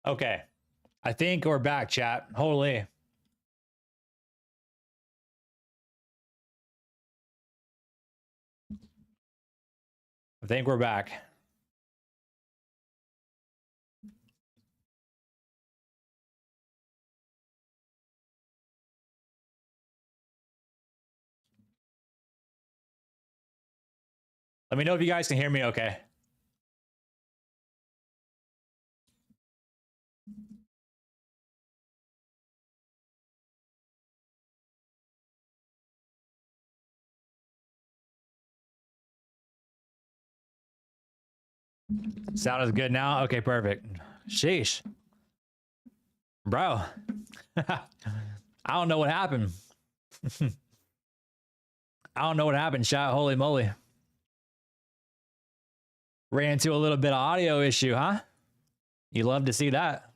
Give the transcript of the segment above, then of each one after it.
Okay. I think we're back, chat. Holy. I think we're back. Let me know if you guys can hear me okay. Sound is good now? Okay, perfect. Sheesh. Bro. I don't know what happened. I don't know what happened, chat. Holy moly. Ran into a little bit of audio issue, huh? You love to see that.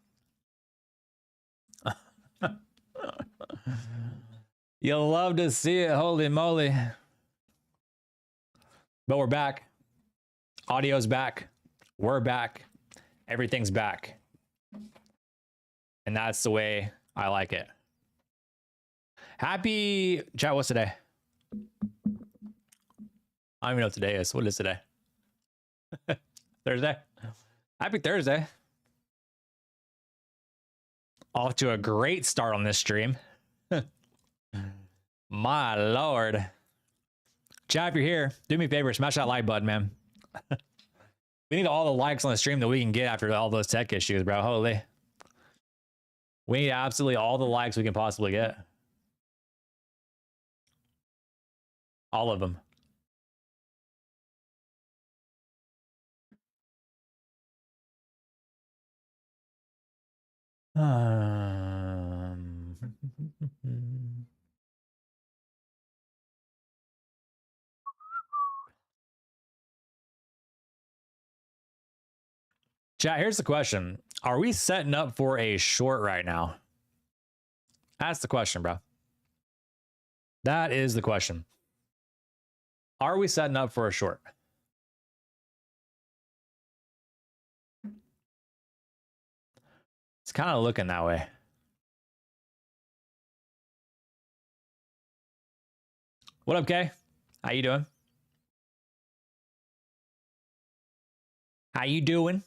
You'll love to see it. Holy moly. But we're back. Audio's back. We're back. Everything's back. And that's the way I like it. Happy chat. What's today? I don't even know what today is. What is today? Thursday. Happy Thursday. Off to a great start on this stream. My lord. Chat, if you're here, do me a favor, smash that like button, man. We need all the likes on the stream that we can get after all those tech issues, bro. Holy. We need absolutely all the likes we can possibly get. All of them. Chat, here's the question. Are we setting up for a short right now? That's the question, bro. That is the question. Are we setting up for a short? It's kind of looking that way. What up, Kay? How you doing? How you doing?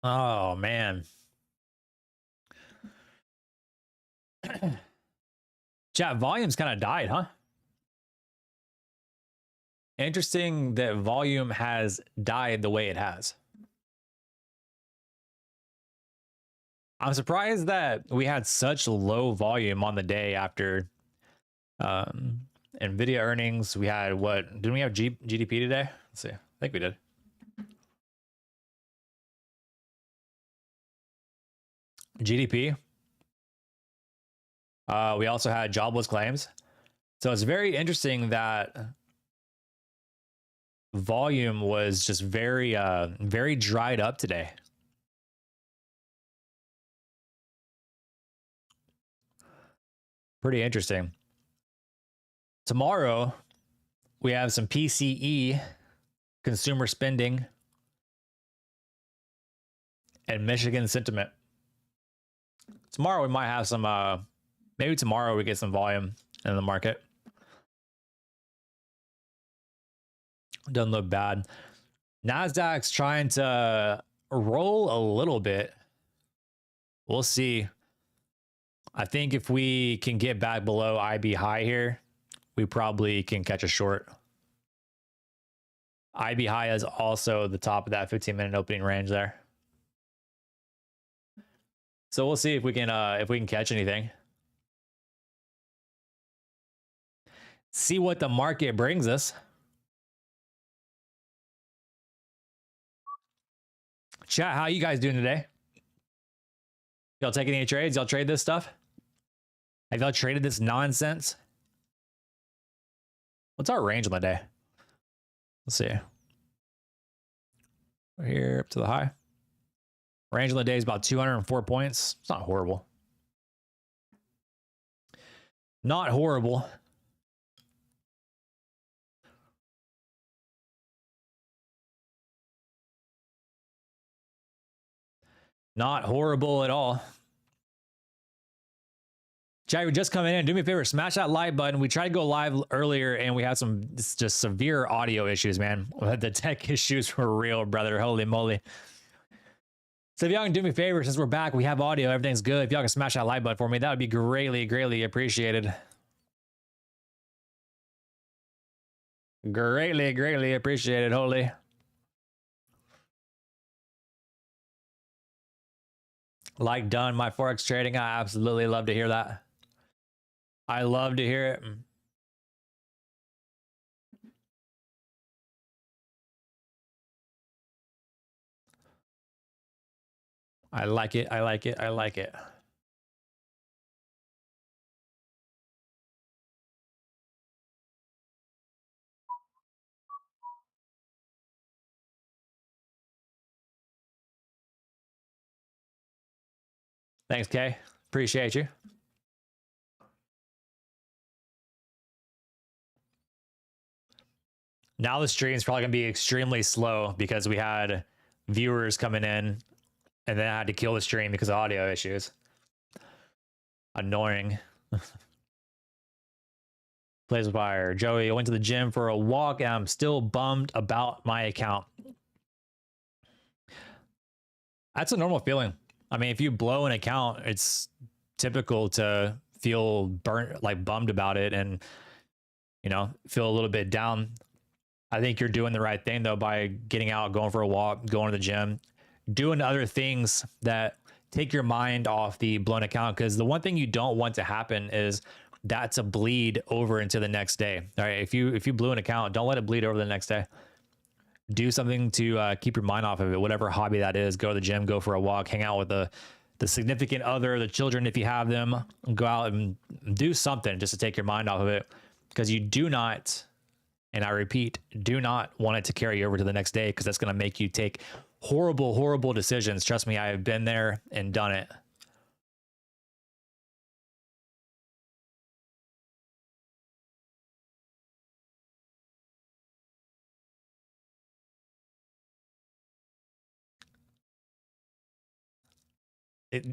Oh, man. Chat, volume's kind of died, huh? Interesting that volume has died the way it has. I'm surprised that we had such low volume on the day after NVIDIA earnings. We had what? Didn't we have GDP today? Let's see. I think we did. GDP. We also had jobless claims. So it's very interesting that volume was just very, very dried up today. Pretty interesting. Tomorrow, we have some PCE, consumer spending, and Michigan sentiment. Tomorrow, we might have some, maybe tomorrow we get some volume in the market. Doesn't look bad. Nasdaq's trying to roll a little bit. We'll see. I think if we can get back below IB high here, we probably can catch a short. IB high is also the top of that 15-minute opening range there. So we'll see if we can catch anything. See what the market brings us. Chat, how you guys doing today? Y'all taking any trades? Y'all trade this stuff? Have y'all traded this nonsense? What's our range on the day? Let's see. We're here up to the high. Range on the day is about 204 points. It's not horrible. Not horrible. Not horrible at all. Jay, we're just coming in. Do me a favor, smash that like button. We tried to go live earlier and we had some just severe audio issues, man. The tech issues were real, brother. Holy moly. So if y'all can do me a favor, since we're back, we have audio, everything's good. If y'all can smash that like button for me, that would be greatly, greatly appreciated. Greatly, greatly appreciated. Holy. Like done my Forex trading. I absolutely love to hear that. I love to hear it. I like it. I like it. I like it. Thanks, Kay. Appreciate you. Now the stream is probably going to be extremely slow because we had viewers coming in and then I had to kill the stream because of audio issues. Annoying. Plays with fire. Joey, I went to the gym for a walk and I'm still bummed about my account. That's a normal feeling. I mean, if you blow an account, it's typical to feel burnt, like bummed about it and, you know, feel a little bit down. I think you're doing the right thing though by getting out, going for a walk, going to the gym, doing other things that take your mind off the blown account. Because the one thing you don't want to happen is that to bleed over into the next day. All right, if you blew an account, don't let it bleed over the next day. Do something to keep your mind off of it, whatever hobby that is. Go to the gym, go for a walk, hang out with the significant other, the children if you have them. Go out and do something just to take your mind off of it, because you do not, and I repeat, do not want it to carry you over to the next day, because that's going to make you take horrible, horrible decisions. Trust me, I have been there and done it.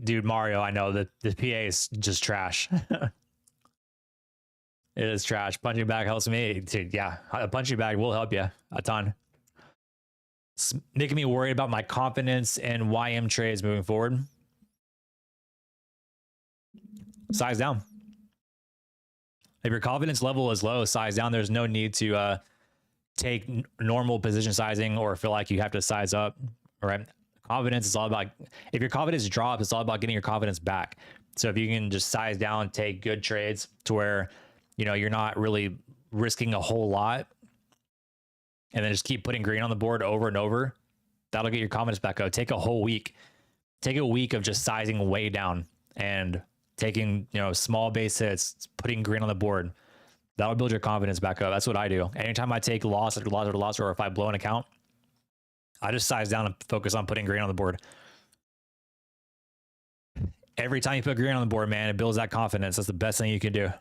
Dude, Mario, I know that the PA is just trash. It is trash. Punching bag helps me. Dude, yeah, a punching bag will help you a ton. It's making me worried about my confidence in YM trades moving forward. Size down. If your confidence level is low, size down. There's no need to take normal position sizing or feel like you have to size up, right? Confidence is all about, if your confidence drops, it's all about getting your confidence back. So if you can just size down, take good trades to where, you know, you're not really risking a whole lot, and then just keep putting green on the board over and over, that'll get your confidence back up. Take a whole week. Take a week of just sizing way down and taking, you know, small base hits, putting green on the board. That'll build your confidence back up. That's what I do. Anytime I take loss after loss after loss, or if I blow an account, I just size down and focus on putting green on the board. Every time you put green on the board, man, it builds that confidence. That's the best thing you can do.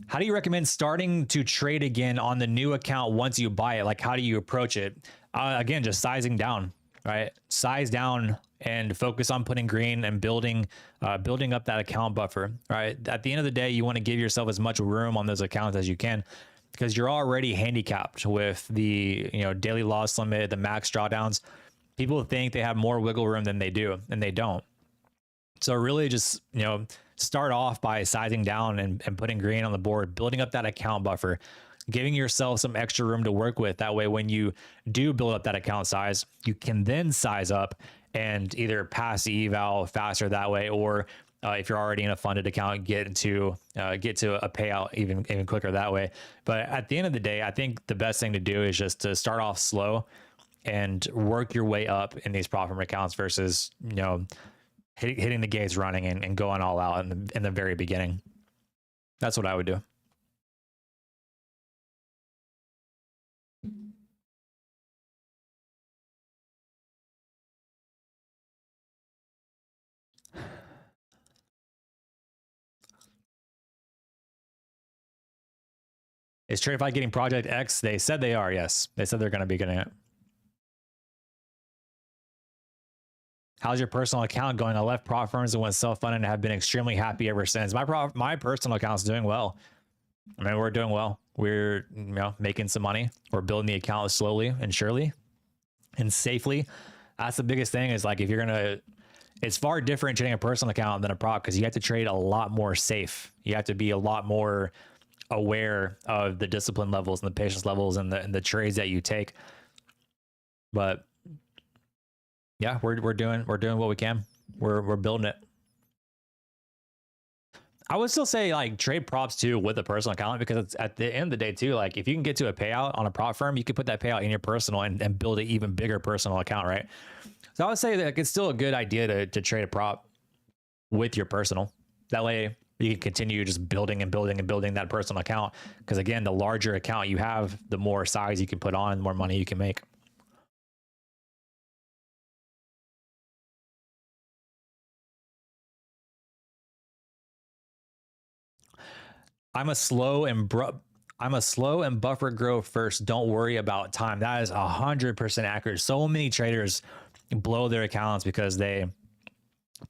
How do you recommend starting to trade again on the new account once you buy it? Like, how do you approach it? Again, just sizing down. right? Size down and focus on putting green and building up that account buffer, right? At the end of the day, you want to give yourself as much room on those accounts as you can, because you're already handicapped with the daily loss limit, the max drawdowns. People think they have more wiggle room than they do, and they don't. So really just start off by sizing down and putting green on the board, building up that account buffer, giving yourself some extra room to work with. That way, when you do build up that account size, you can then size up and either pass the eval faster that way, or if you're already in a funded account, get to a payout even quicker that way. But at the end of the day, I think the best thing to do is just to start off slow and work your way up in these profit accounts versus hitting the gates running and going all out in the very beginning. That's what I would do. Is Tradeify getting Project X? They said they are, yes. They said they're going to be getting it. How's your personal account going? I left prop firms and went self-funded and have been extremely happy ever since. My personal account's doing well. I mean, we're doing well. We're making some money. We're building the account slowly and surely and safely. That's the biggest thing, is like, if you're going to, it's far different trading a personal account than a prop, because you have to trade a lot more safe. You have to be a lot more aware of the discipline levels and the patience levels and the trades that you take. But yeah, we're doing what we can. We're building it. I would still say, like, trade props too with a personal account, because it's at the end of the day too, like, if you can get to a payout on a prop firm, you can put that payout in your personal and build an even bigger personal account, right? So I would say that it's still a good idea to trade a prop with your personal. That way you can continue just building and building and building that personal account, because again, the larger account you have, the more size you can put on, the more money you can make. I'm a slow and buffer grow first. Don't worry about time. That is 100% accurate. So many traders blow their accounts because they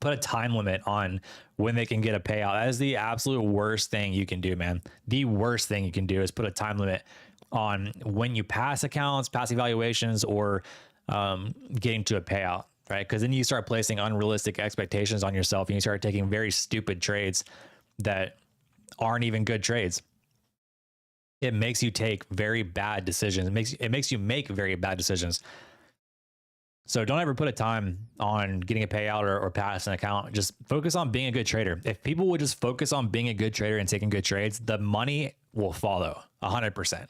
put a time limit on when they can get a payout. That is the absolute worst thing you can do, man. The worst thing you can do is put a time limit on when you pass accounts, pass evaluations, or getting to a payout, right? Because then you start placing unrealistic expectations on yourself, and you start taking very stupid trades that aren't even good trades. It makes you take very bad decisions. It makes you make very bad decisions. So don't ever put a time on getting a payout or pass an account. Just focus on being a good trader. If people would just focus on being a good trader and taking good trades, the money will follow 100%.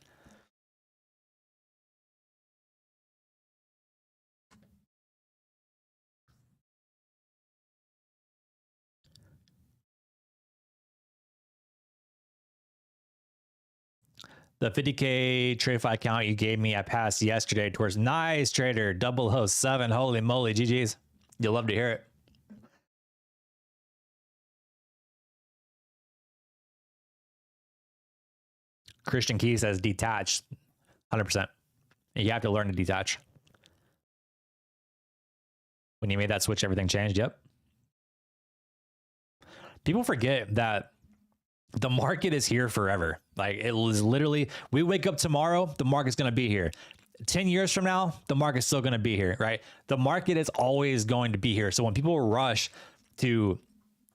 The 50K Tradeify account you gave me, I passed yesterday towards nice trader 007. Holy moly, GG's. You'll love to hear it. Christian Key says detach. 100%. You have to learn to detach. When you made that switch, everything changed. Yep. People forget that the market is here forever. Like, it was literally, we wake up tomorrow, the market's going to be here. 10 years from now, the market's still going to be here, right? The market is always going to be here. So when people rush to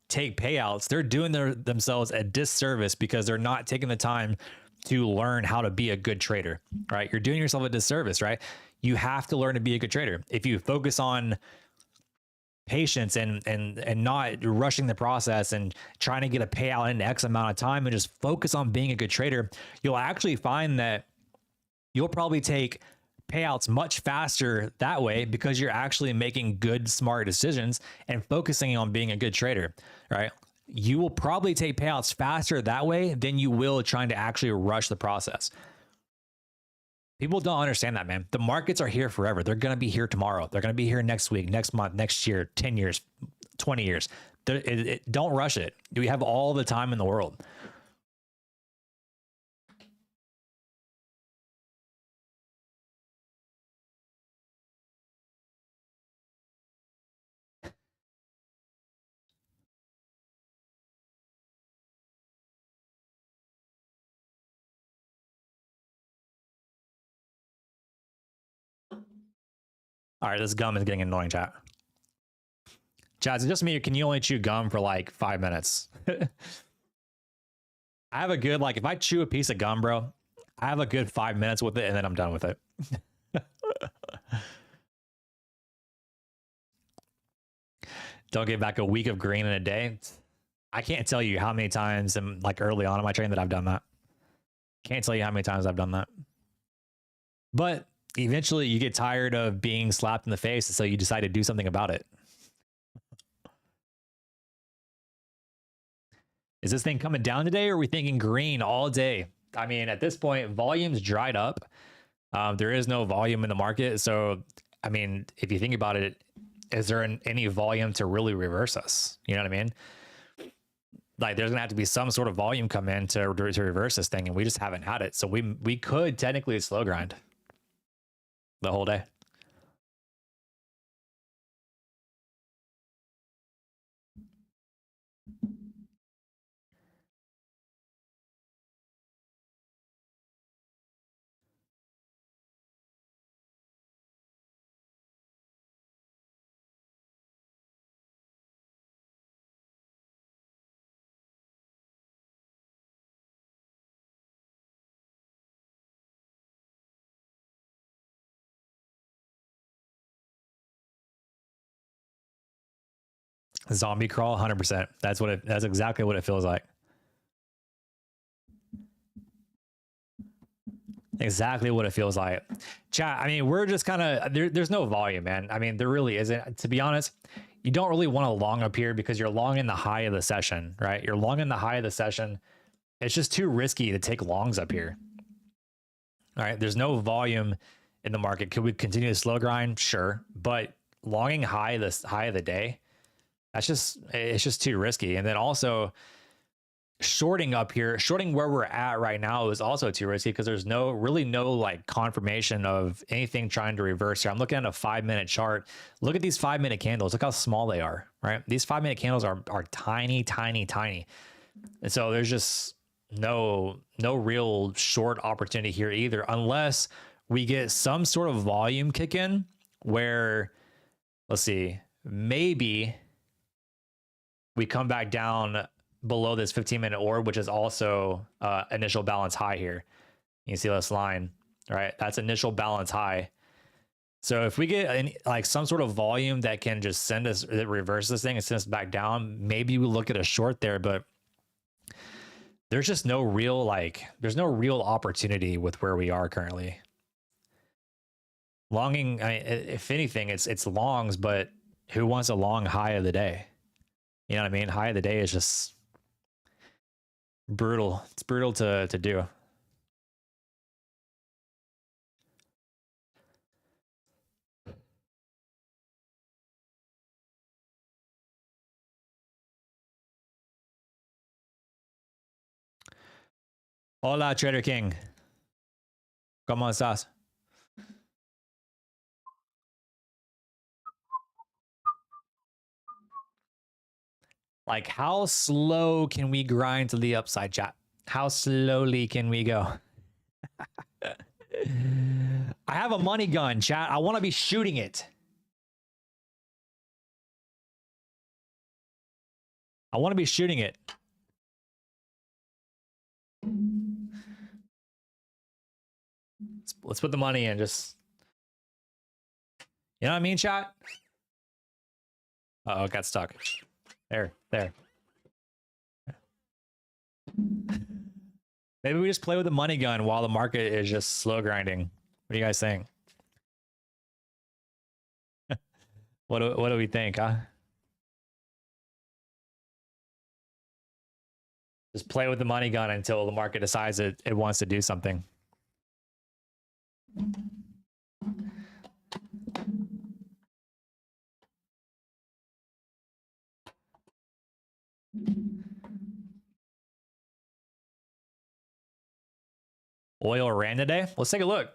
take payouts, they're doing themselves a disservice, because they're not taking the time to learn how to be a good trader, right? You're doing yourself a disservice, right? You have to learn to be a good trader. If you focus on patience and not rushing the process and trying to get a payout in X amount of time, and just focus on being a good trader, you'll actually find that you'll probably take payouts much faster that way, because you're actually making good, smart decisions and focusing on being a good trader, right? You will probably take payouts faster that way than you will trying to actually rush the process. People don't understand that, man. The markets are here forever. They're going to be here tomorrow. They're going to be here next week, next month, next year, 10 years, 20 years. Don't rush it. We have all the time in the world. All right, this gum is getting annoying, chat. Chat, it's just me. Can you only chew gum for like 5 minutes? I have a good, like, if I chew a piece of gum, bro, I have a good 5 minutes with it, and then I'm done with it. Don't get back a week of green in a day. I can't tell you how many times, and like early on in my training, that I've done that. Can't tell you how many times I've done that. But eventually you get tired of being slapped in the face, and so you decide to do something about it. Is this thing coming down today, or are we thinking green all day? I mean, at this point, volume's dried up. There is no volume in the market. So, I mean, if you think about it, is there any volume to really reverse us? You know what I mean? Like, there's gonna have to be some sort of volume come in to reverse this thing, and we just haven't had it. So we could technically slow grind the whole day. Zombie crawl, 100%. That's exactly what it feels like. Exactly what it feels like. Chat, I mean, we're just kind of, there's no volume, man. I mean, there really isn't. To be honest, you don't really want to long up here because you're long in the high of the session, right? You're long in the high of the session. It's just too risky to take longs up here. All right, there's no volume in the market. Could we continue to slow grind? Sure. But longing high of the day, it's just too risky. And then also, shorting up here, shorting where we're at right now is also too risky because there's really no like confirmation of anything trying to reverse here. I'm looking at a 5-minute chart. Look at these 5-minute candles. Look how small they are, right? These 5-minute candles are tiny, tiny, tiny. And so there's just no real short opportunity here either, unless we get some sort of volume kick in where, let's see, maybe we come back down below this 15-minute orb, which is also initial balance high here. You can see this line, right? That's initial balance high. So if we get like some sort of volume that can just send us, reverse this thing and send us back down, maybe we look at a short there, but there's just no real, there's no real opportunity with where we are currently. Longing, I mean, if anything, it's longs, but who wants a long high of the day? You know what I mean? High of the day is just brutal. It's brutal to do. Hola, Trader King. ¿Cómo estás? Like, how slow can we grind to the upside, chat? How slowly can we go? I have a money gun, chat. I want to be shooting it. I want to be shooting it. Let's put the money in. Just, you know what I mean, chat? Uh-oh, it got stuck. There. Maybe we just play with the money gun while the market is just slow grinding. What do you guys think? What do we think, huh? Just play with the money gun until the market decides it wants to do something. Oil ran today? Let's take a look.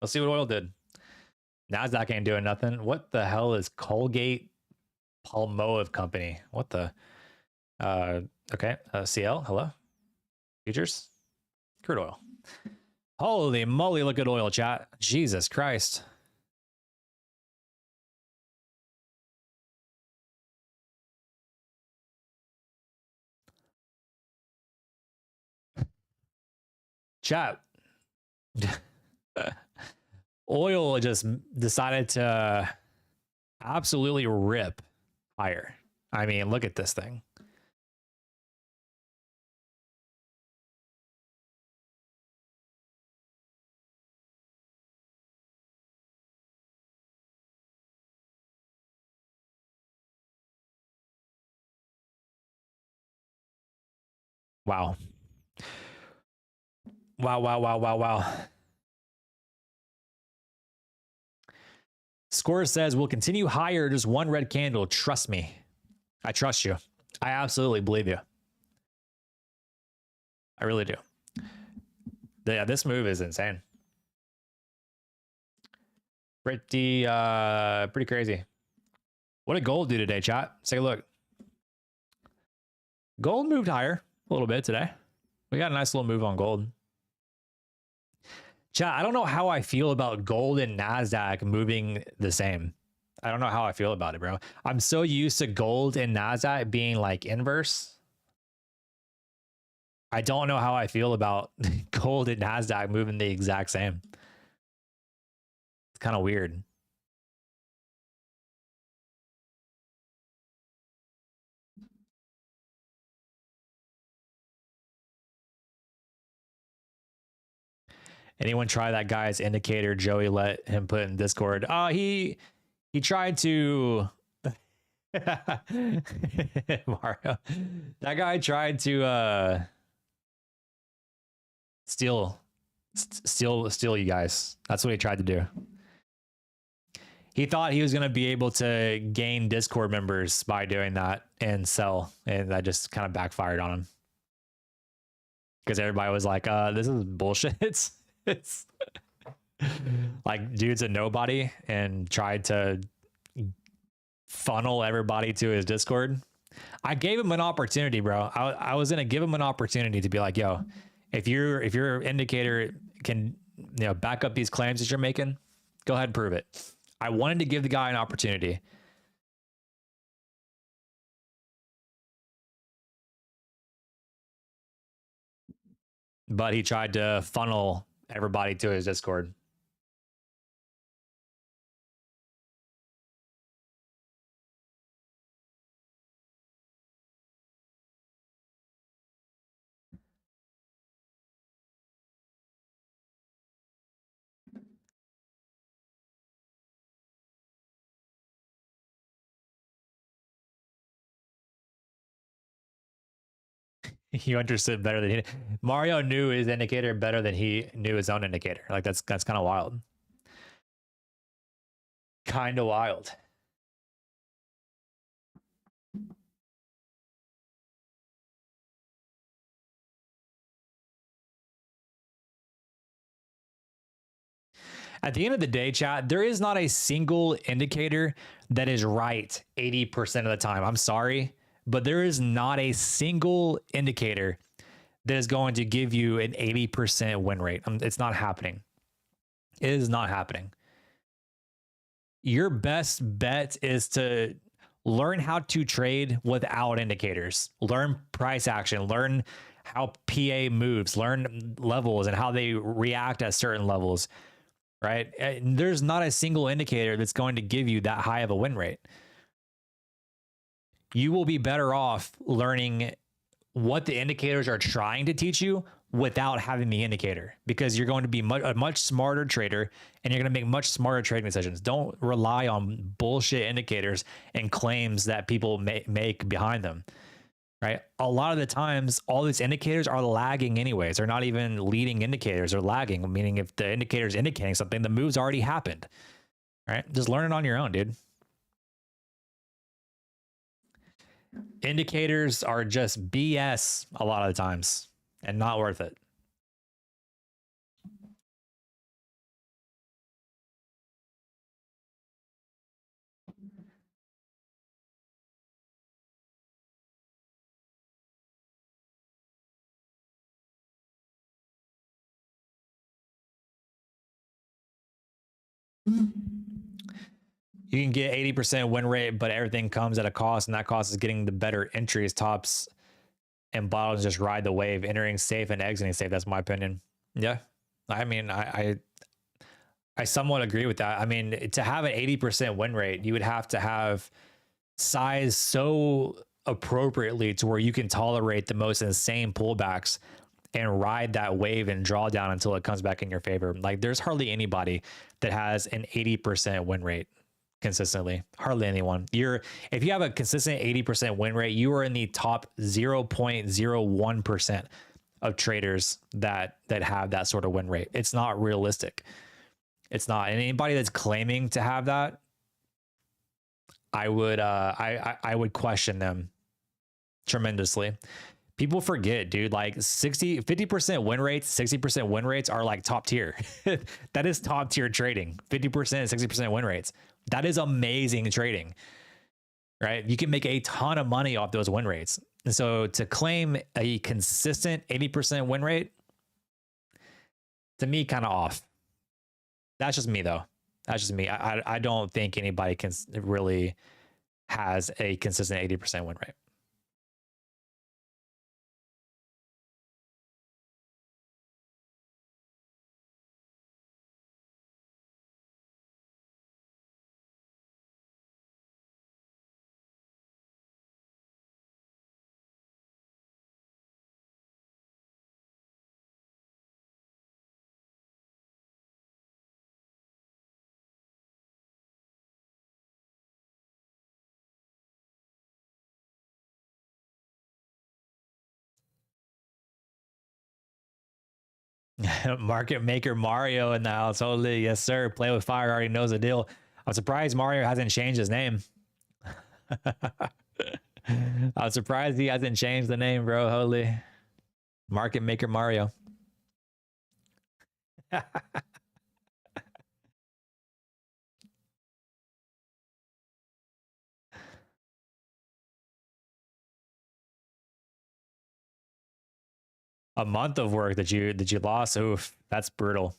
Let's see what oil did. Nasdaq ain't doing nothing. What the hell is Colgate Palmolive Company? What the? Okay. CL, hello. Futures, crude oil. Holy moly! Look at oil, chat. Jesus Christ. Chat. Oil just decided to absolutely rip higher. I mean, look at this thing. Wow. Wow, wow, wow, wow, wow. Score says we'll continue higher, just one red candle. Trust me. I trust you. I absolutely believe you. I really do. Yeah, this move is insane. Pretty crazy. What did gold do today, chat? Let's take a look. Gold moved higher a little bit today. We got a nice little move on gold. Chat, I don't know how I feel about gold and Nasdaq moving the same. I don't know how I feel about it, bro. I'm so used to gold and Nasdaq being like inverse. I don't know how I feel about gold and Nasdaq moving the exact same. It's kind of weird. Anyone try that guy's indicator Joey let him put in Discord? He tried to Mario. That guy tried to steal you guys. That's what he tried to do. He thought he was going to be able to gain Discord members by doing that and sell, and that just kind of backfired on him. Because everybody was like, this is bullshit. It's like dude's a nobody and tried to funnel everybody to his Discord. I gave him an opportunity, bro. I was gonna give him an opportunity to be like, yo, if your indicator can, you know, back up these claims that you're making, go ahead and prove it. I wanted to give the guy an opportunity. But he tried to funnel everybody to his Discord. You understood better than he did. Mario knew his indicator better than he knew his own indicator. Like that's kind of wild. Kind of wild. At the end of the day, chat, there is not a single indicator that is right 80% of the time. I'm sorry, but there is not a single indicator that is going to give you an 80% win rate. It's not happening. It is not happening. Your best bet is to learn how to trade without indicators. Learn price action. Learn how PA moves. Learn levels and how they react at certain levels. Right? And there's not a single indicator that's going to give you that high of a win rate. You will be better off learning what the indicators are trying to teach you without having the indicator, because you're going to be a much smarter trader and you're going to make much smarter trading decisions. Don't rely on bullshit indicators and claims that people make behind them. Right? A lot of the times, all these indicators are lagging anyways. They're not even leading indicators. They're lagging, meaning if the indicator is indicating something, the move's already happened. Right? Just learn it on your own, dude. Indicators are just BS a lot of the times and not worth it. You can get 80% win rate, but everything comes at a cost, and that cost is getting the better entries, tops, and bottoms. Just ride the wave, entering safe and exiting safe. That's my opinion. Yeah. I mean, I somewhat agree with that. I mean, to have an 80% win rate, you would have to have size so appropriately to where you can tolerate the most insane pullbacks and ride that wave and draw down until it comes back in your favor. Like there's hardly anybody that has an 80% win rate consistently. Hardly anyone. If you have a consistent 80% win rate, you are in the top 0.01% of traders that have that sort of win rate. It's not realistic. It's not. And anybody that's claiming to have that, I would question them tremendously. People forget, dude, like 50% win rates, 60% win rates are like top tier. That is top tier trading. 50%, 60% win rates. That is amazing trading, right? You can make a ton of money off those win rates. And so to claim a consistent 80% win rate, to me, kind of off. That's just me though. That's just me. I don't think anybody can really has a consistent 80% win rate. Market maker Mario in the house. Holy, yes, sir. Play with fire already knows the deal. I'm surprised Mario hasn't changed his name. I'm surprised he hasn't changed the name, bro. Holy. Market maker Mario. A month of work that you lost. Oof, that's brutal.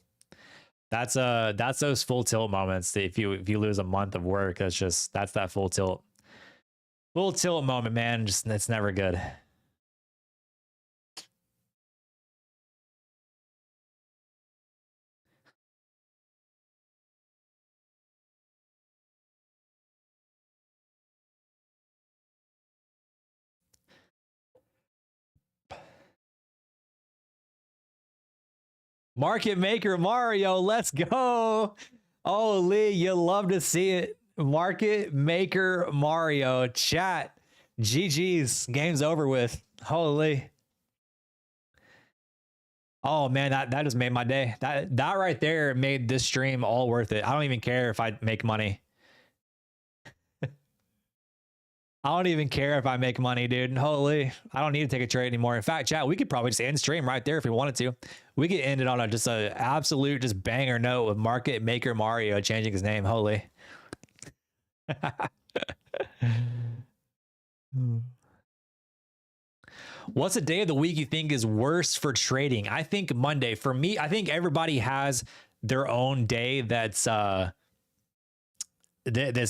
That's those full tilt moments. If you lose a month of work, that's that full tilt moment, man. Just it's never good. Market maker Mario, let's go. Oh, Lee, you love to see it. Market maker Mario, chat. GG's, game's over with. Holy. Oh man, that just made my day. That right there made this stream all worth it. I don't even care if I make money. I don't even care if I make money, dude. Holy, I don't need to take a trade anymore. In fact, chat, we could probably just end stream right there if we wanted to. We could end it on just a absolute just banger note with market maker Mario changing his name. Holy. What's a day of the week you think is worse for trading? I think Monday. For me, I think everybody has their own day that's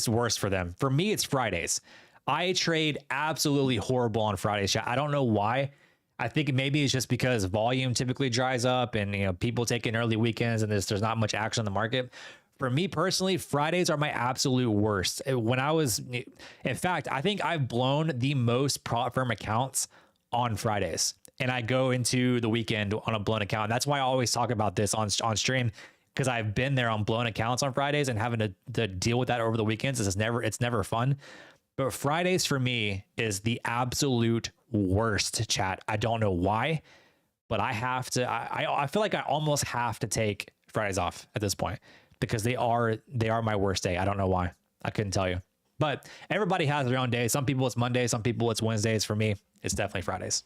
worse for them. For me, it's Fridays. I trade absolutely horrible on Fridays. I don't know why. I think maybe it's just because volume typically dries up and people take in early weekends and there's not much action on the market. For me personally, Fridays are my absolute worst. In fact, I think I've blown the most prop firm accounts on Fridays, and I go into the weekend on a blown account. And that's why I always talk about this on stream, because I've been there on blown accounts on Fridays and having to deal with that over the weekends. It's never fun. But Fridays for me is the absolute worst, chat. I don't know why, but I have to. I feel like I almost have to take Fridays off at this point because they are my worst day. I don't know why. I couldn't tell you. But everybody has their own day. Some people it's Monday. Some people it's Wednesdays. For me, it's definitely Fridays.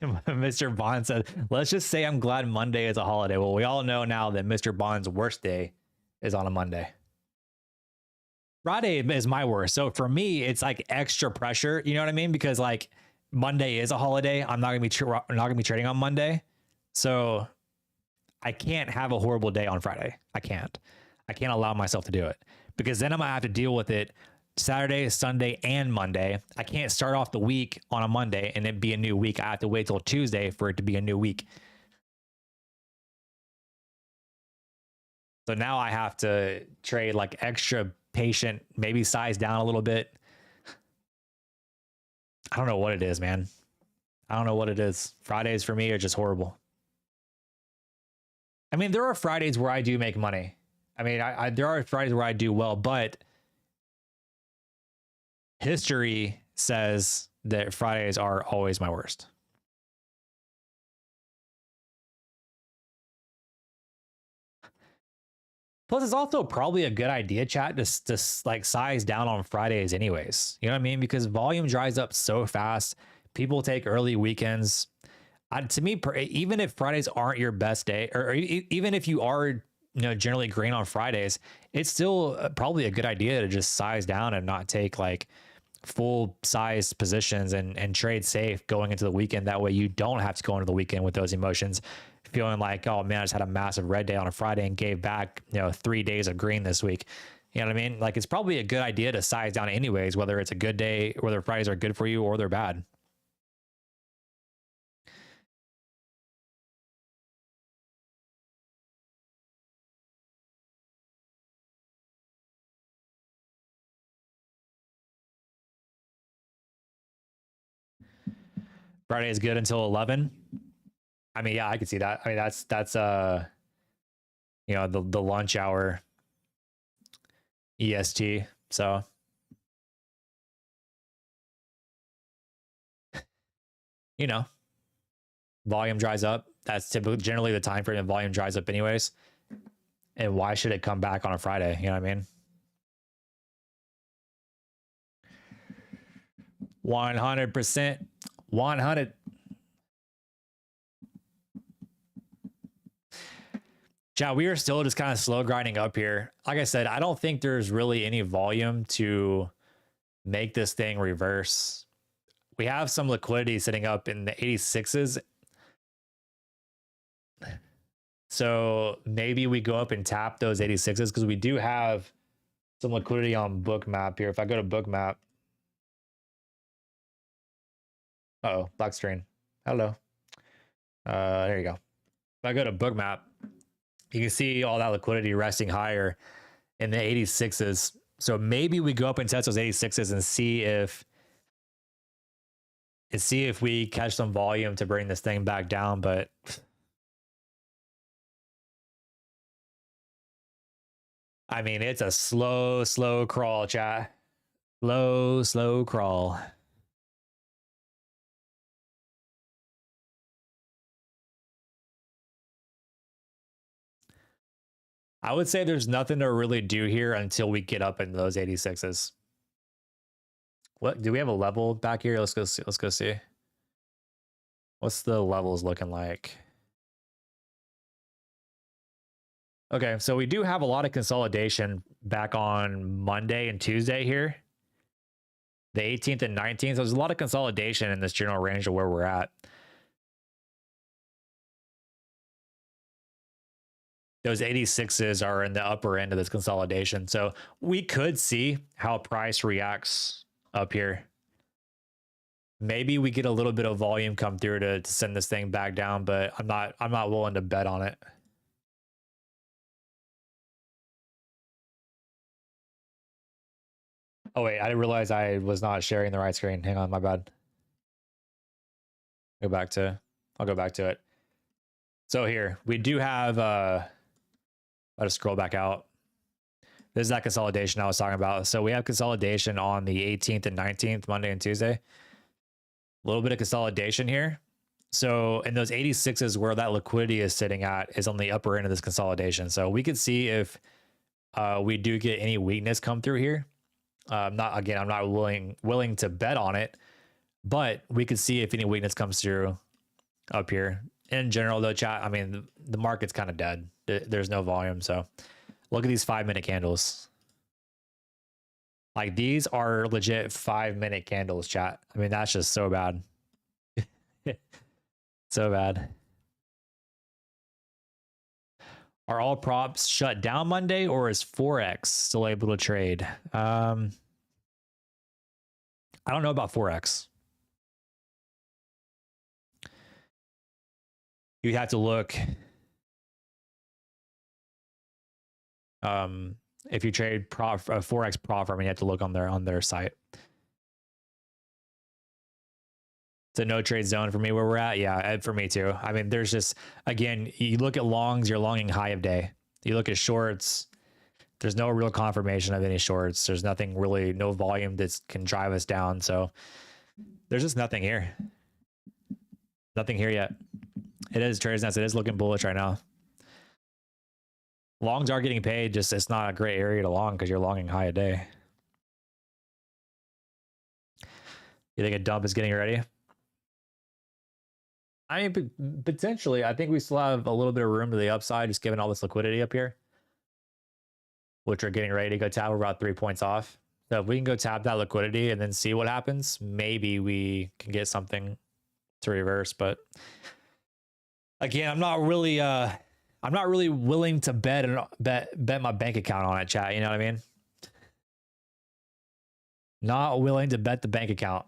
Mr. Bond said, let's just say I'm glad Monday is a holiday. Well, we all know now that Mr. Bond's worst day is on a Monday. Friday is my worst. So for me, it's like extra pressure. You know what I mean? Because like Monday is a holiday. I'm not gonna be trading on Monday. So I can't have a horrible day on Friday. I can't allow myself to do it because then I'm gonna have to deal with it Saturday, Sunday, and Monday. I can't start off the week on a Monday and it be a new week. I have to wait till Tuesday for it to be a new week. So now I have to trade like extra patient, maybe size down a little bit. I don't know what it is, man. I don't know what it is. Fridays for me are just horrible. I mean, there are Fridays where I do make money. I mean, there are Fridays where I do well, but history says that Fridays are always my worst. Plus, it's also probably a good idea, chat, to like size down on Fridays anyways. You know what I mean? Because volume dries up so fast. People take early weekends. To me, even if Fridays aren't your best day, or even if you are, generally green on Fridays, it's still probably a good idea to just size down and not take like full size positions and trade safe going into the weekend. That way you don't have to go into the weekend with those emotions, feeling like, oh man, I just had a massive red day on a Friday and gave back, 3 days of green this week. You know what I mean? Like, it's probably a good idea to size down anyways, whether it's a good day, whether Fridays are good for you or they're bad. Friday is good until 11. I mean, yeah, I could see that. I mean, that's the lunch hour EST. So volume dries up. That's typically generally the time frame that volume dries up anyways. And why should it come back on a Friday? You know what I mean? 100%. 100. Chat, we are still just kind of slow grinding up here. Like I said, I don't think there's really any volume to make this thing reverse. We have some liquidity sitting up in the 86s. So maybe we go up and tap those 86s because we do have some liquidity on Bookmap here. If I go to Bookmap. Uh-oh, black screen. Hello. There you go. If I go to Bookmap, you can see all that liquidity resting higher in the 86s. So maybe we go up and test those 86s and see if we catch some volume to bring this thing back down. But I mean, it's a slow crawl, chat. Slow crawl. I would say there's nothing to really do here until we get up into those 86s. What do we have a level back here? Let's go see. What's the levels looking like? Okay, so we do have a lot of consolidation back on Monday and Tuesday here. The 18th and 19th. So there's a lot of consolidation in this general range of where we're at. Those 86s are in the upper end of this consolidation. So we could see how price reacts up here. Maybe we get a little bit of volume come through to send this thing back down, but I'm not willing to bet on it. Oh wait, I didn't realize I was not sharing the right screen. Hang on, my bad. I'll go back to it. So here, we do have let us scroll back out. This is that consolidation I was talking about. So we have consolidation on the 18th and 19th, Monday and Tuesday. A little bit of consolidation here. So in those 86s where that liquidity is sitting at is on the upper end of this consolidation. So we could see if we do get any weakness come through here. I'm not willing to bet on it, but we could see if any weakness comes through up here. In general though, chat, I mean, the market's kind of dead. There's no volume. So look at these 5-minute candles. Like, these are legit 5-minute candles, chat. I mean, that's just so bad. So bad. Are all props shut down Monday, or is Forex still able to trade? I don't know about Forex. You have to look. If you trade Forex prop firm, you have to look on their site. It's a no trade zone for me where we're at. Yeah, for me too. I mean, there's just, again, you look at longs, you're longing high of day. You look at shorts, there's no real confirmation of any shorts. There's nothing really, no volume that can drive us down. So there's just nothing here. Nothing here yet. It is Traders Nest. It is looking bullish right now. Longs are getting paid, just it's not a great area to long because you're longing high a day. You think a dump is getting ready? I mean, potentially. I think we still have a little bit of room to the upside, just given all this liquidity up here, which are getting ready to go tap. We're about 3 points off. So if we can go tap that liquidity and then see what happens, maybe we can get something to reverse. But again, I'm not really willing to bet my bank account on it, chat. You know what I mean? Not willing to bet the bank account.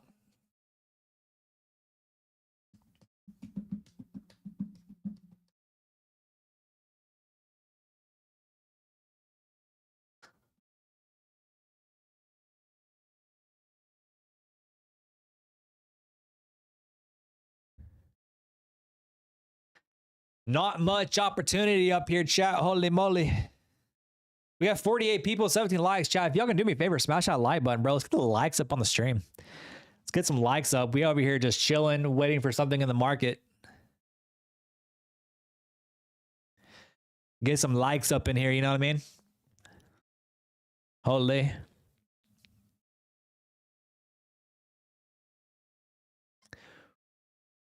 Not much opportunity up here, chat. Holy moly. We have 48 people, 17 likes, chat. If y'all can do me a favor, smash that like button, bro. Let's get the likes up on the stream. Let's get some likes up. We over here just chilling, waiting for something in the market. Get some likes up in here, you know what I mean? Holy.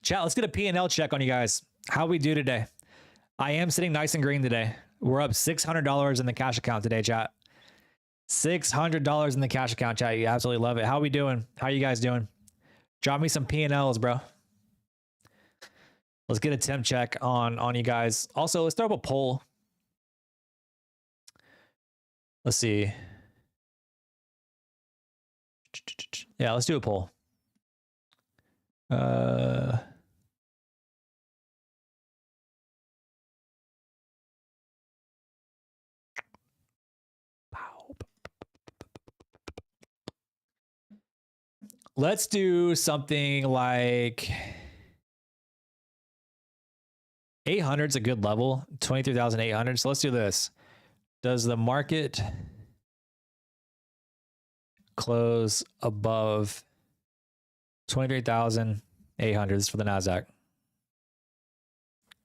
Chat, let's get a P&L check on you guys. How we do today? I am sitting nice and green today. We're up $600 in the cash account today, chat. $600 in the cash account, chat. You absolutely love it. How we doing? How you guys doing? Drop me some P&Ls, bro. Let's get a temp check on you guys. Also, let's throw up a poll. Let's see. Yeah, let's do a poll. Let's do something like 800 is a good level, 23,800. So let's do this. Does the market close above 23,800? This is for the Nasdaq.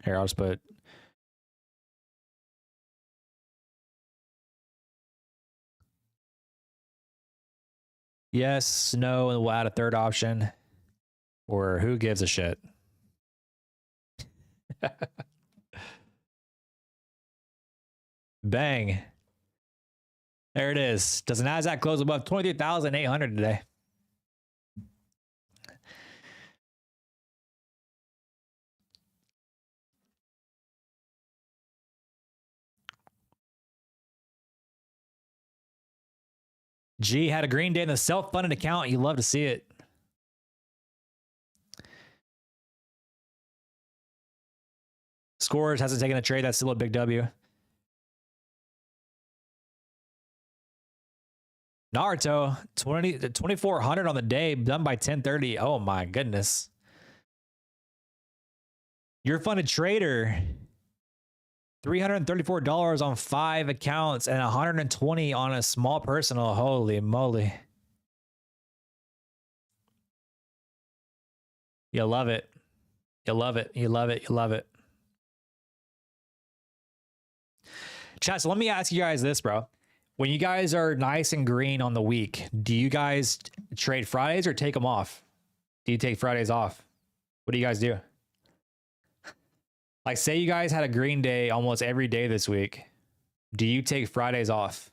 Here, I'll just put yes, no, and we'll add a third option. Or who gives a shit? Bang. There it is. Does the Nasdaq close above 23,800 today? G had a green day in the self-funded account. You love to see it. Scores hasn't taken a trade. That's still a big W. Naruto, 2,400 on the day, done by 10:30. Oh my goodness. You're a funded trader. $334 on 5 accounts and 120 on a small personal. Holy moly. You love it. You love it. You love it. You love it. Chat, so let me ask you guys this, bro. When you guys are nice and green on the week, do you guys trade Fridays or take them off? Do you take Fridays off? What do you guys do? Like, say you guys had a green day almost every day this week. Do you take Fridays off?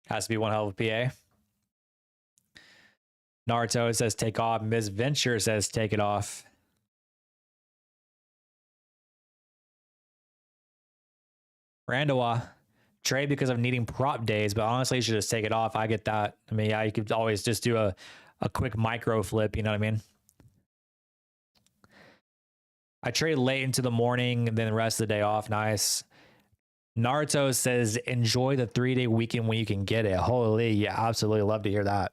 Has to be one hell of a PA. Naruto says take off. Ms. Venture says take it off. Randawa, trade because of needing prop days, but honestly, you should just take it off. I get that. I mean, yeah, you could always just do a quick micro flip. You know what I mean? I trade late into the morning, and then the rest of the day off. Nice. Naruto says enjoy the 3-day weekend when you can get it. Holy, yeah, absolutely love to hear that.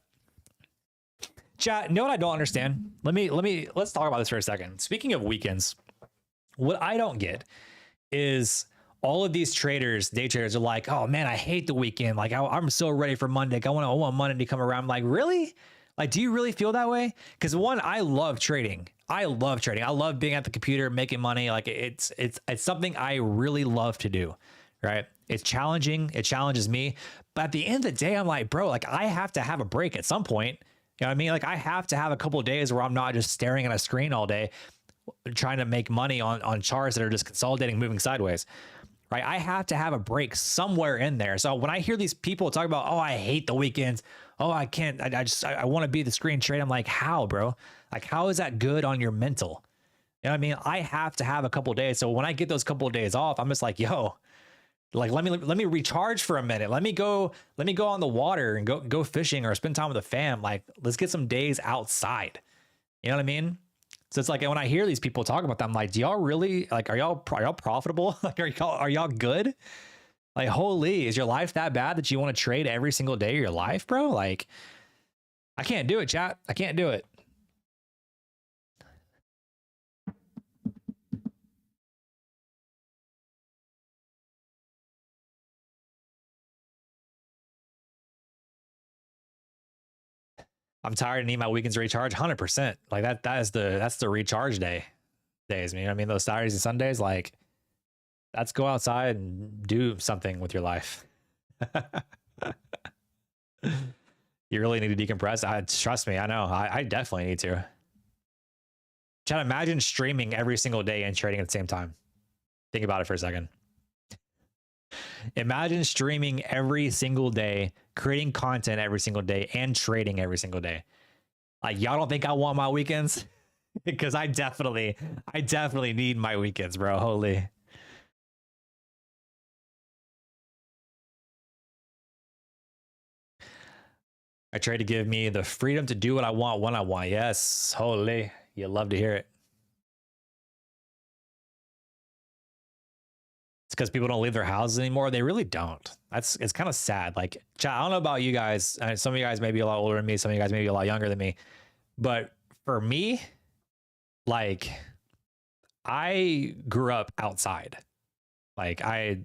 Chat, you know what I don't understand? Let's talk about this for a second. Speaking of weekends, what I don't get is all of these traders, day traders, are like, oh man, I hate the weekend. Like I'm so ready for Monday. I want Monday to come around. I'm like, really? Like, do you really feel that way? Because one, I love trading. I love trading. I love being at the computer, making money. Like it's something I really love to do, right? It's challenging. It challenges me. But at the end of the day, I'm like, bro, like I have to have a break at some point. You know what I mean? Like I have to have a couple of days where I'm not just staring at a screen all day, trying to make money on charts that are just consolidating, moving sideways. Right? I have to have a break somewhere in there. So when I hear these people talk about, oh, I hate the weekends. Oh, I can't. I want to be the screen trade. I'm like, how, bro? Like, how is that good on your mental? You know what I mean? I have to have a couple of days. So when I get those couple of days off, I'm just like, yo, like let me recharge for a minute. Let me go on the water and go fishing or spend time with the fam. Like, let's get some days outside. You know what I mean? So it's like when I hear these people talk about that, I'm like, do y'all really like are y'all profitable? Like are y'all good? Like, holy, is your life that bad that you want to trade every single day of your life, bro? Like, I can't do it, chat. I can't do it. I'm tired and need my weekends to recharge 100%. Like that's the recharge days. You know what I mean? Those Saturdays and Sundays, like let's go outside and do something with your life. You really need to decompress. Trust me, I know. I definitely need to. Chat, imagine streaming every single day and trading at the same time. Think about it for a second. Imagine streaming every single day, creating content every single day, and trading every single day. Like, y'all don't think I want my weekends? Because I definitely need my weekends, bro. Holy. I trade to give me the freedom to do what I want when I want. Yes, holy. You love to hear it. It's because people don't leave their houses anymore. They really don't. It's kind of sad. Like, I don't know about you guys. Some of you guys may be a lot older than me. Some of you guys may be a lot younger than me. But for me, like, I grew up outside. Like, I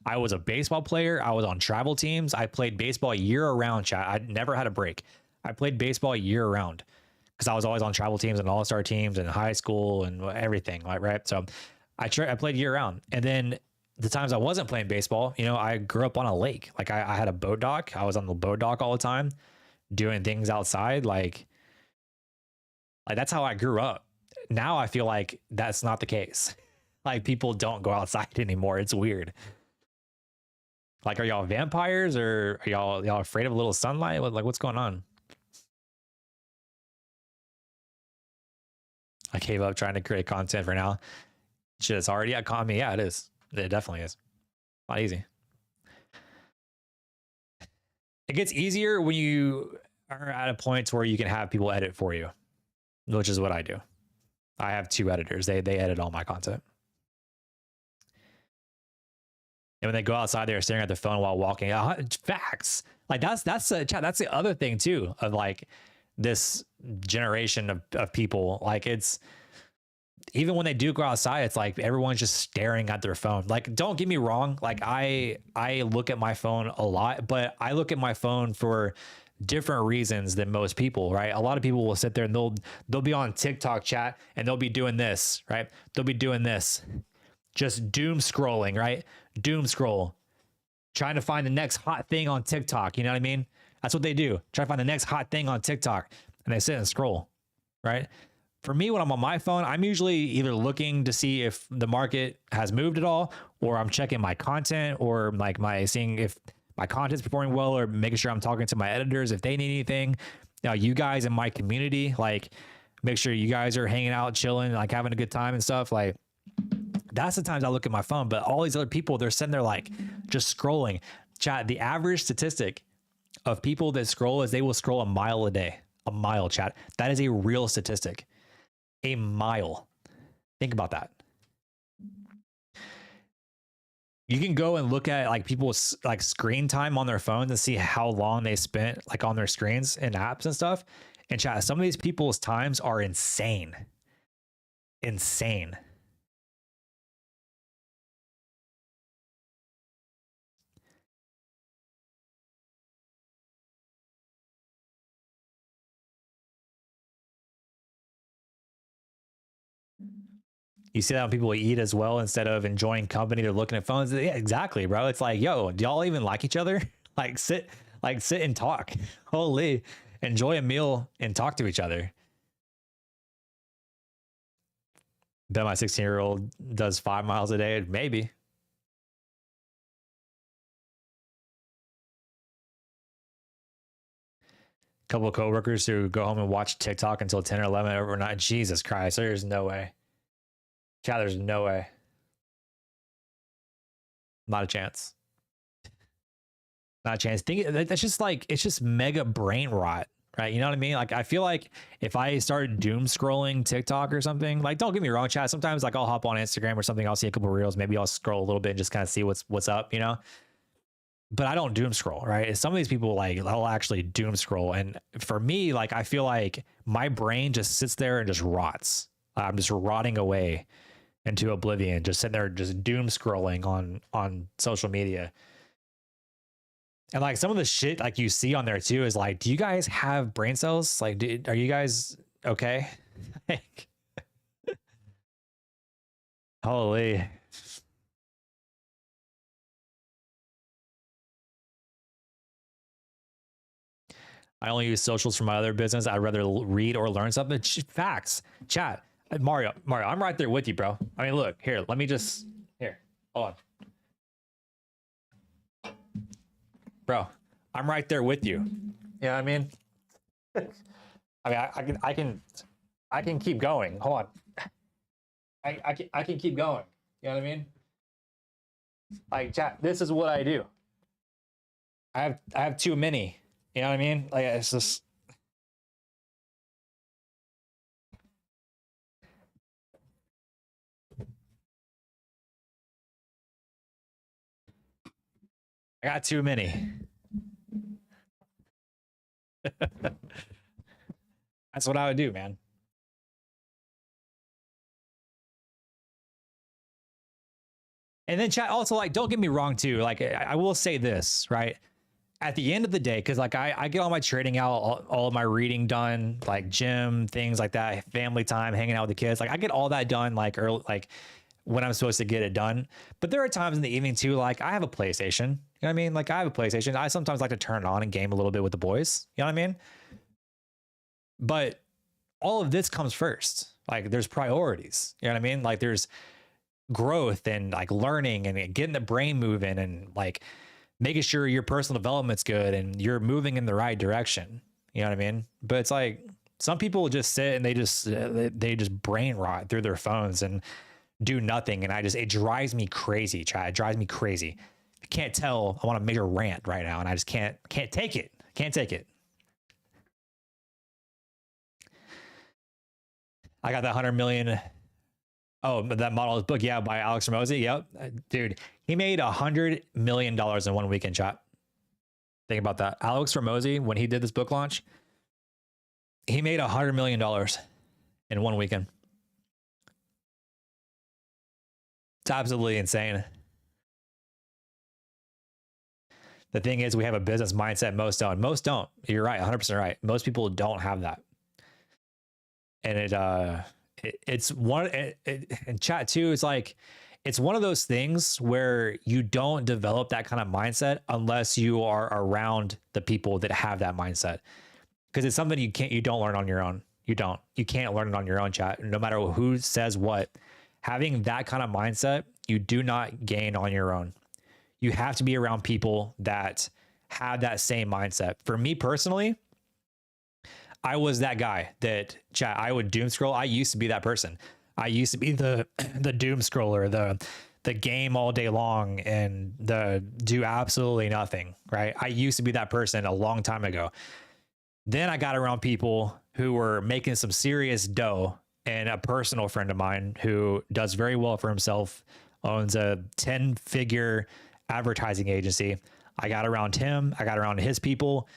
was a baseball player. I was on travel teams. I played baseball year round, chat. I never had a break. I played baseball year round because I was always on travel teams and all-star teams and high school and everything. Right. So I played year round. And then the times I wasn't playing baseball, you know, I grew up on a lake. Like I had a boat dock. I was on the boat dock all the time doing things outside. Like that's how I grew up. Now I feel like that's not the case. Like people don't go outside anymore. It's weird. Like, are y'all vampires or are y'all afraid of a little sunlight? Like, what's going on? I gave up trying to create content for now. Shit, it's already at Kami. Yeah, it is. It definitely is. Not easy. It gets easier when you are at a point where you can have people edit for you, which is what I do. I have 2 editors. They edit all my content. And when they go outside, they're staring at the phone while walking. Facts. Like that's the other thing too of like this generation of people. Like it's even when they do go outside, it's like everyone's just staring at their phone. Like, don't get me wrong. Like I look at my phone a lot, but I look at my phone for different reasons than most people, right? A lot of people will sit there and they'll be on TikTok chat and they'll be doing this, right? They'll be doing this. Just doom scrolling, right? Doom scroll. Trying to find the next hot thing on TikTok. You know what I mean? That's what they do. Try to find the next hot thing on TikTok. And they sit and scroll, right? For me, when I'm on my phone, I'm usually either looking to see if the market has moved at all, or I'm checking my content, or like seeing if my content's performing well, or making sure I'm talking to my editors if they need anything. You guys in my community, like make sure you guys are hanging out, chilling, like having a good time and stuff. Like that's the times I look at my phone. But all these other people, they're sitting there like just scrolling. Chat, the average statistic of people that scroll is they will scroll a mile a day. A mile, chat. That is a real statistic. A mile. Think about that. You can go and look at like people's like screen time on their phones and see how long they spent like on their screens and apps and stuff. And chat, some of these people's times are insane. Insane. You see that when people eat as well, instead of enjoying company, they're looking at phones. Yeah, exactly, bro. It's like, yo, do y'all even like each other? Sit and talk. Holy, enjoy a meal and talk to each other. Bet my 16-year-old does 5 miles a day, maybe. Couple of coworkers who go home and watch TikTok until 10 or 11 overnight. Jesus Christ, there's no way. Chat, there's no way. Not a chance. Not a chance. That's just like, it's just mega brain rot, right? You know what I mean? Like, I feel like if I started doom scrolling TikTok or something, like, don't get me wrong, chat. Sometimes like I'll hop on Instagram or something. I'll see a couple of reels. Maybe I'll scroll a little bit and just kind of see what's up, you know? But I don't doom scroll, right? Some of these people, like, they'll actually doom scroll. And for me, like, I feel like my brain just sits there and just rots. I'm just rotting away into oblivion, just sitting there, just doom scrolling on social media. And like some of the shit like you see on there too is like, do you guys have brain cells? Like, are you guys okay? Like, holy. I only use socials for my other business. I'd rather read or learn something. Facts. Chat. Mario, I'm right there with you, bro. I mean, look, here, let me just, here, hold on. Bro, I'm right there with you. You know what I mean? I mean, I can keep going. Hold on. I can keep going. You know what I mean? Like, chat, this is what I do. I have too many. You know what I mean? Like, it's just, I got too many. That's what I would do, man. And then chat also, like, don't get me wrong too. Like, I will say this, right? At the end of the day, because like I get all my trading out, all of my reading done, like gym, things like that, family time, hanging out with the kids. Like I get all that done like early, like when I'm supposed to get it done. But there are times in the evening too, like I have a PlayStation. You know what I mean? Like I have a PlayStation. I sometimes like to turn it on and game a little bit with the boys. You know what I mean? But all of this comes first. Like there's priorities. You know what I mean? Like there's growth and like learning and getting the brain moving and like making sure your personal development's good and you're moving in the right direction. You know what I mean? But it's like some people just sit and they just brain rot through their phones and do nothing. And it drives me crazy, Chad. It drives me crazy. I can't tell. I want to make a rant right now and I just can't take it. Can't take it. I got that 100 million. Oh, that model is book. Yeah. By Alex Ramosi. Yep. Dude, he made $100 million in one weekend, chat. Think about that. Alex Ramosi, when he did this book launch, he made $100 million in one weekend. It's absolutely insane. The thing is, we have a business mindset. Most don't. Most don't. You're right. 100% right. Most people don't have that. And it's one, and chat too, it's like, it's one of those things where you don't develop that kind of mindset unless you are around the people that have that mindset. Because it's something you don't learn on your own. You can't learn it on your own, chat. No matter who says what, having that kind of mindset, you do not gain on your own. You have to be around people that have that same mindset. For me personally, I was that guy that, chat, I would doom scroll. I used to be that person. I used to be the doom scroller, the game all day long and the do absolutely nothing, right? I used to be that person a long time ago. Then I got around people who were making some serious dough, and a personal friend of mine who does very well for himself, owns a 10-figure advertising agency. I got around him, I got around his people,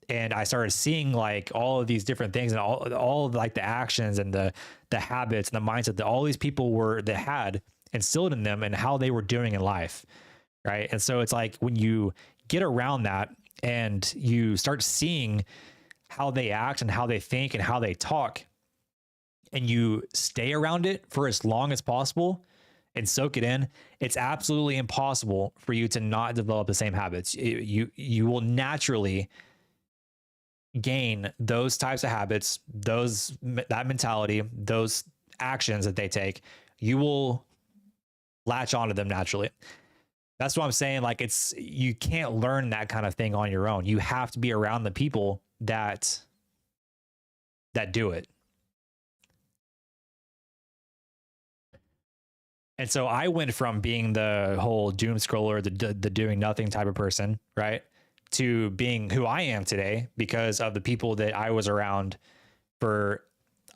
and I started seeing like all of these different things and all of like the actions and the habits and the mindset that all these people that had instilled in them and how they were doing in life, right? And so it's like when you get around that and you start seeing how they act and how they think and how they talk, and you stay around it for as long as possible and soak it in, it's absolutely impossible for you to not develop the same habits. You will naturally gain those types of habits, that mentality, those actions that they take. You will latch onto them naturally. That's what I'm saying. Like, you can't learn that kind of thing on your own. You have to be around the people that do it. And so I went from being the whole doom scroller, the doing nothing type of person, right, to being who I am today because of the people that I was around for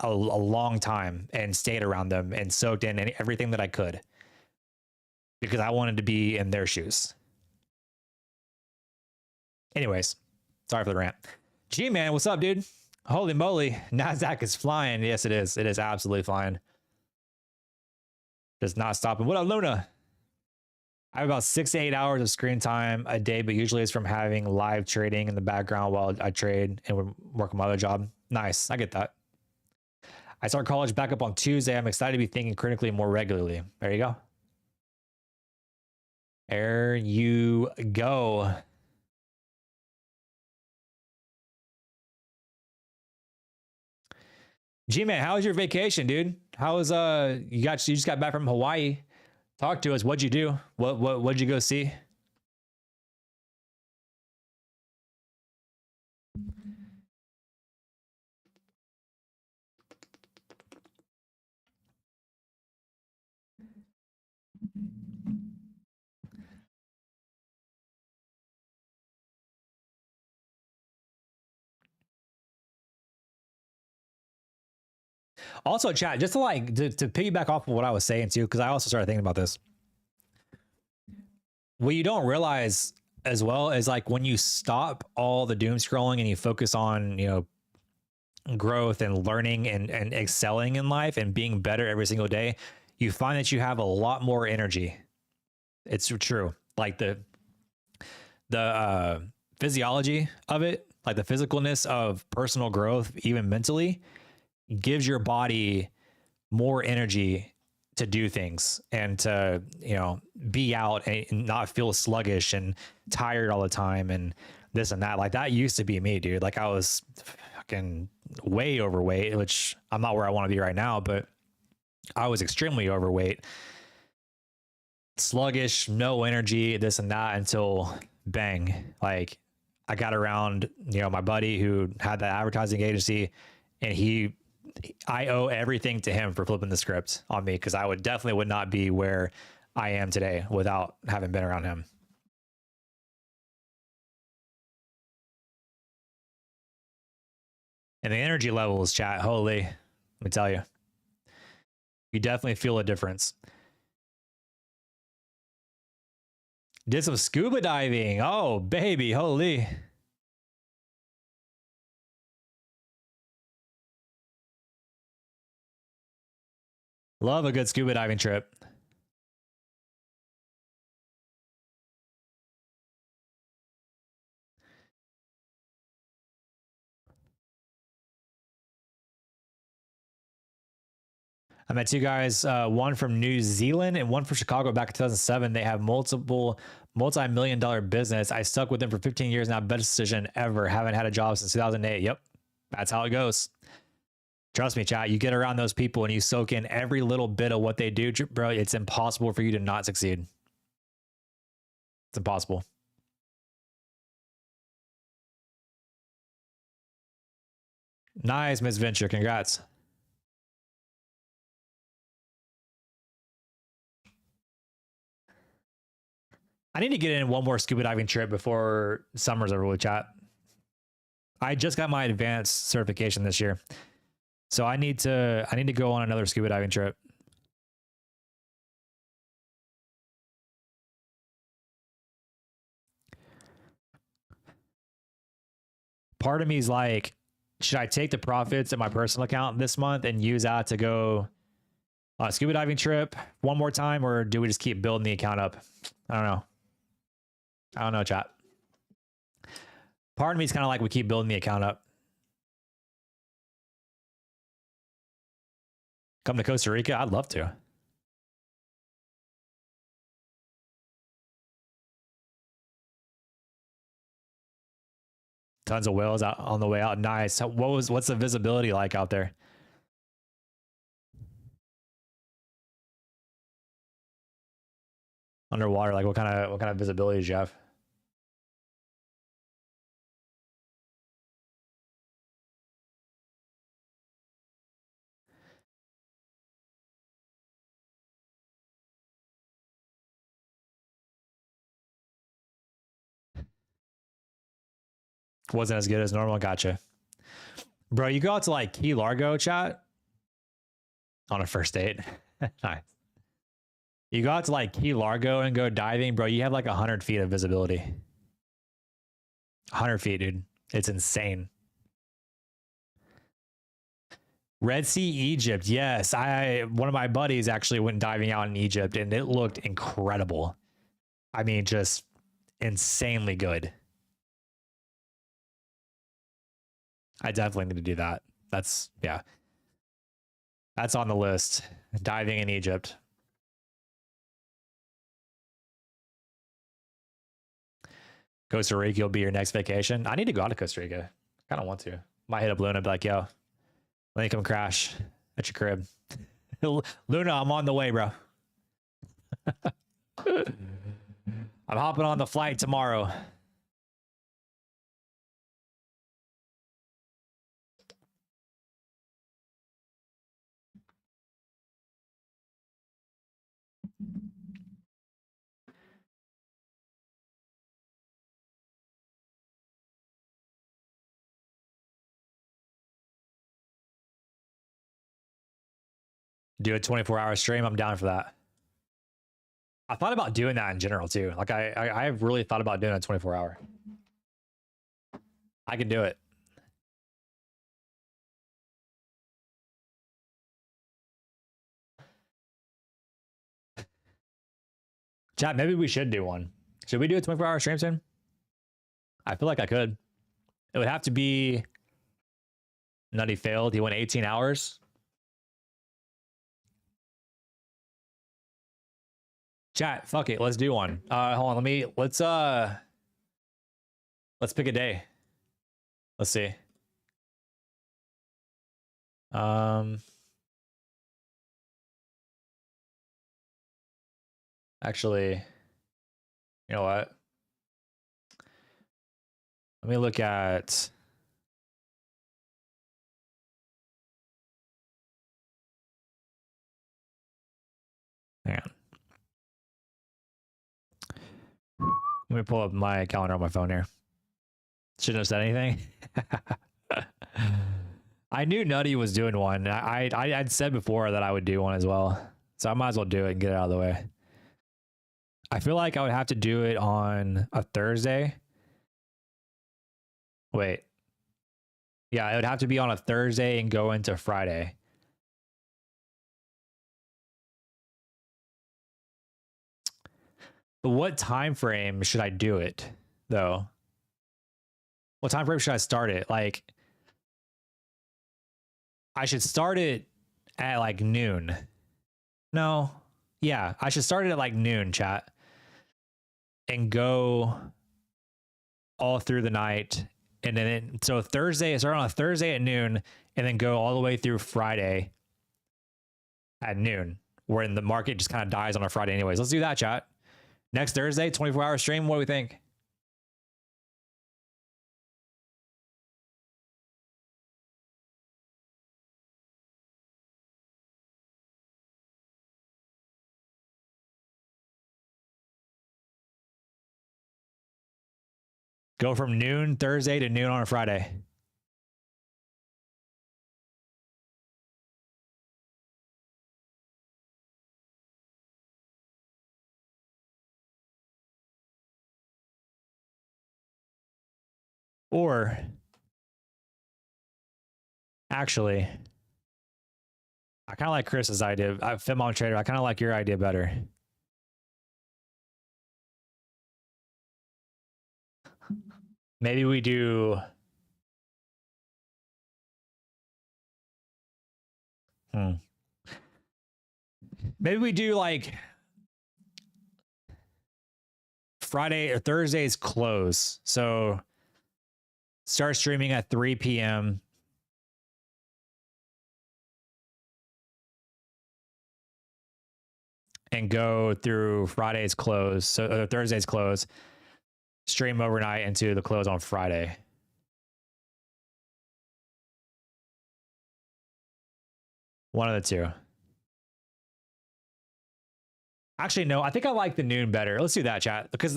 a long time and stayed around them and soaked in everything that I could because I wanted to be in their shoes. Anyways, sorry for the rant. G-Man, what's up, dude? Holy moly, Nasdaq is flying. Yes, it is. It is absolutely flying. Does not stop. And what up, Luna? I have about 6 to 8 hours of screen time a day, but usually it's from having live trading in the background while I trade and work on my other job. Nice. I get that. I start college back up on Tuesday. I'm excited to be thinking critically more regularly. There you go. There you go. G-Man, how was your vacation, dude? How was you just got back from Hawaii? Talk to us. What'd you do? What'd you go see? Also, chat, just to piggyback off of what I was saying too, because I also started thinking about this. What you don't realize as well is like when you stop all the doom scrolling and you focus on, growth and learning and excelling in life and being better every single day, you find that you have a lot more energy. It's true. Like the physiology of it, like the physicalness of personal growth, even mentally, gives your body more energy to do things and to, be out and not feel sluggish and tired all the time and this and that. Like that used to be me, dude. Like I was fucking way overweight, which I'm not where I want to be right now, but I was extremely overweight, sluggish, no energy, this and that, until bang, like I got around, my buddy who had that advertising agency, and I owe everything to him for flipping the script on me, because I definitely would not be where I am today without having been around him. And the energy levels, chat, holy, let me tell you, you definitely feel a difference. Did some scuba diving. Oh, baby, holy. Love a good scuba diving trip. I met two guys, one from New Zealand and one from Chicago back in 2007. They have multi-million-dollar business. I stuck with them for 15 years now. Best decision ever. Haven't had a job since 2008. Yep. That's how it goes. Trust me, chat. You get around those people and you soak in every little bit of what they do, bro. It's impossible for you to not succeed. It's impossible. Nice, Miss Venture. Congrats. I need to get in one more scuba diving trip before summer's over with, chat. I just got my advanced certification this year. So I need to go on another scuba diving trip. Part of me is like, should I take the profits in my personal account this month and use that to go on a scuba diving trip one more time, or do we just keep building the account up? I don't know, chat. Part of me is kind of like we keep building the account up. Come to Costa Rica? I'd love to. Tons of whales out on the way out. Nice. What's the visibility like out there? Underwater, like what kind of visibility do you have? Wasn't as good as normal. Gotcha. Bro, you go out to like Key Largo, chat, on a first date. Nice. You go out to like Key Largo and go diving, bro. You have like 100 feet of visibility. 100 feet, dude. It's insane. Red Sea, Egypt. Yes, one of my buddies actually went diving out in Egypt, and it looked incredible. I mean, just insanely good. I definitely need to do that. That's on the list. Diving in Egypt. Costa Rica will be your next vacation. I need to go out to Costa Rica. I kind of want to. Might hit up Luna and be like, yo, let me come crash at your crib. Luna, I'm on the way, bro. I'm hopping on the flight tomorrow. Do a 24-hour stream. I'm down for that. I thought about doing that in general too. Like I've really thought about doing a 24-hour. I can do it. Chat, maybe we should do one. Should we do a 24-hour stream soon? I feel like I could. It would have to be Nutty failed. He went 18 hours. Chat, fuck it. Let's do one. Hold on. Let's pick a day. Let's see. Actually, you know what? Let me look at. Hang on. Let me pull up my calendar on my phone here. Shouldn't have said anything. I knew Nutty was doing one. I'd said before that I would do one as well. So I might as well do it and get it out of the way. I feel like I would have to do it on a Thursday. Wait. Yeah, it would have to be on a Thursday and go into Friday. But what time frame should I do it, though? What time frame should I start it? Like, I should start it at like noon. No. Yeah, I should start it at like noon, chat. And go all through the night. And then, so Thursday, start on a Thursday at noon, and then go all the way through Friday at noon, wherein the market just kind of dies on a Friday anyways. Let's do that, chat. Next Thursday, 24-hour stream. What do we think? Go from noon Thursday to noon on a Friday. Or actually, I kind of like Chris's idea. FitMom Trader, I kind of like your idea better. Maybe we do. Maybe we do like Friday or Thursday's close. So start streaming at 3 p.m. and go through Friday's close. So Thursday's close. Stream overnight into the close on Friday. One of the two. Actually, no, I think I like the noon better. Let's do that, chat. Because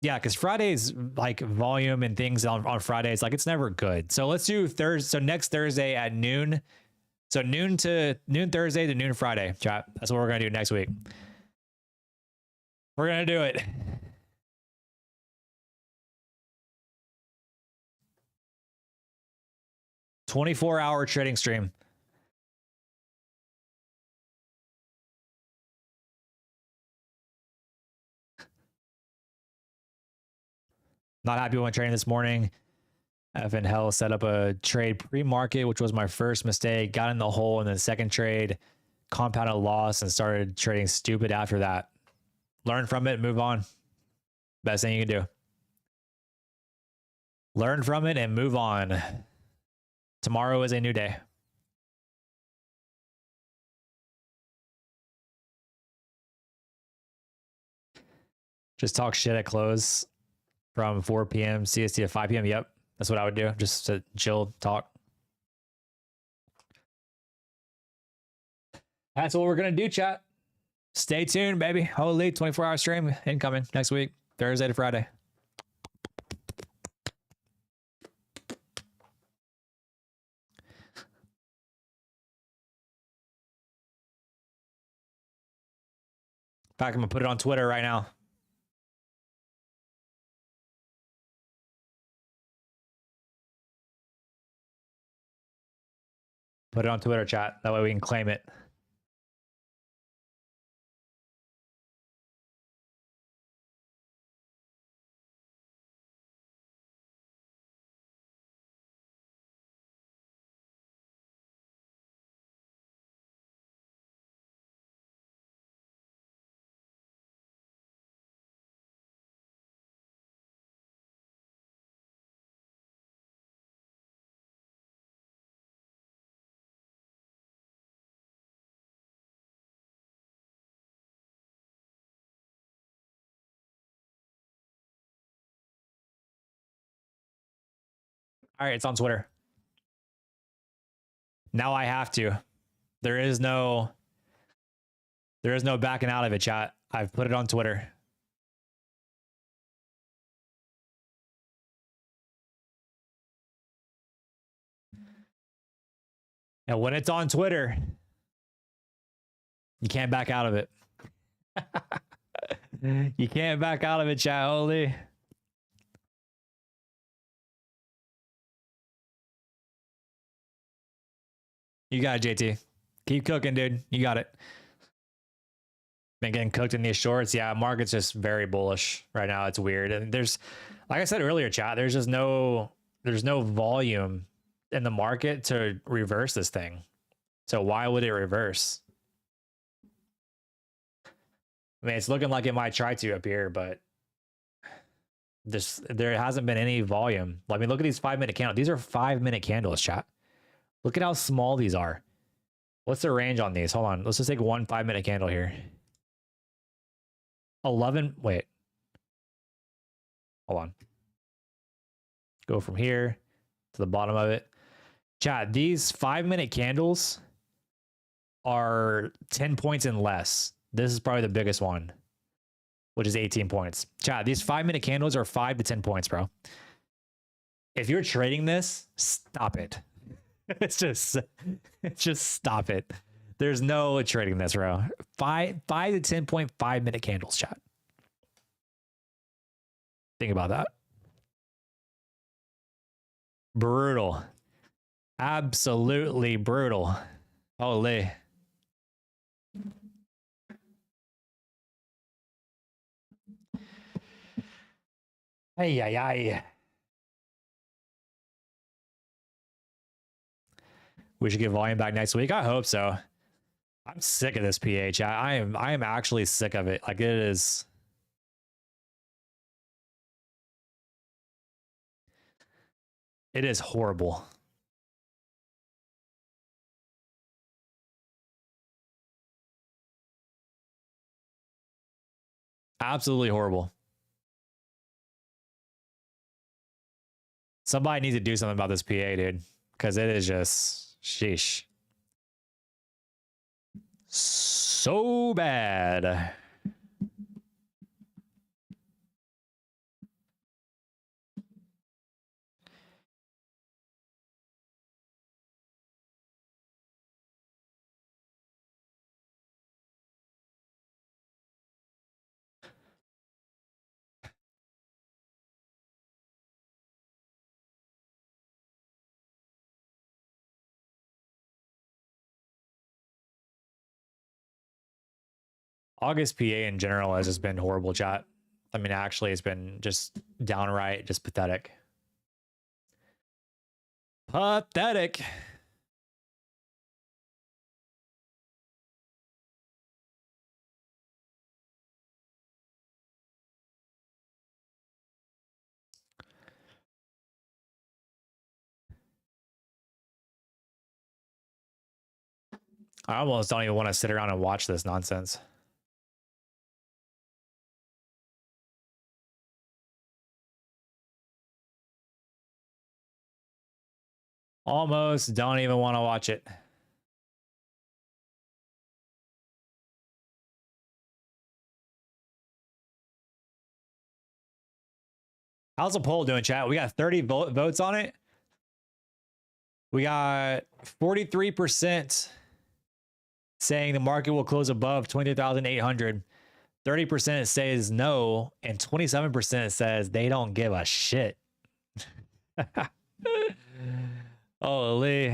because Friday's like volume and things on Fridays, like it's never good. So let's do Thursday. So next Thursday at noon. So noon Thursday to noon Friday, chat. That's what we're gonna do next week. We're gonna do it. "24-hour trading stream." Not happy when trading this morning. Effing hell, set up a trade pre-market, which was my first mistake. Got in the hole in the second trade, compounded loss, and started trading stupid after that. Learn from it, move on. Best thing you can do. Learn from it and move on. Tomorrow is a new day. Just talk shit at close from 4 p.m. CST to 5 p.m. Yep. That's what I would do. Just to chill, talk. That's what we're going to do, chat. Stay tuned, baby. Holy 24-hour stream incoming next week, Thursday to Friday. In fact, I'm going to put it on Twitter right now. Put it on Twitter, chat. That way we can claim it. All right, it's on Twitter. Now I have to. There is no backing out of it, chat. I've put it on Twitter. And when it's on Twitter, you can't back out of it. You can't back out of it, chat. Holy. You got it, JT. Keep cooking, dude. You got it. Been getting cooked in these shorts. Yeah, market's just very bullish right now. It's weird. And there's, like I said earlier, chat, there's just there's no volume in the market to reverse this thing. So why would it reverse? I mean, it's looking like it might try to up here, but there hasn't been any volume. I mean, look at these 5-minute candles. These are 5-minute candles, chat. Look at how small these are. What's the range on these? Hold on. Let's just take one 5-minute candle here. 11. Wait. Hold on. Go from here to the bottom of it. Chat, these 5-minute candles are 10 points and less. This is probably the biggest one, which is 18 points. Chat, these 5-minute candles are 5 to 10 points, bro. If you're trading this, stop it. It's just stop it. There's no trading this, bro. 5 to 10.5 minute candles, chat. Think about that. Brutal. Absolutely brutal. Holy. Ay, ay, ay. We should get volume back next week. I hope so. I'm sick of this PH. I am actually sick of it. Like, it is. It is horrible. Absolutely horrible. Somebody needs to do something about this PA, dude, because it is just sheesh. So bad. August PA in general has just been horrible, chat. I mean, actually, it's been just downright just pathetic. Pathetic. I almost don't even want to sit around and watch this nonsense. Almost don't even want to watch it. How's the poll doing, chat? We got 30 votes on it. We got 43% saying the market will close above 20,800. 30% says no, and 27% says they don't give a shit. Holy.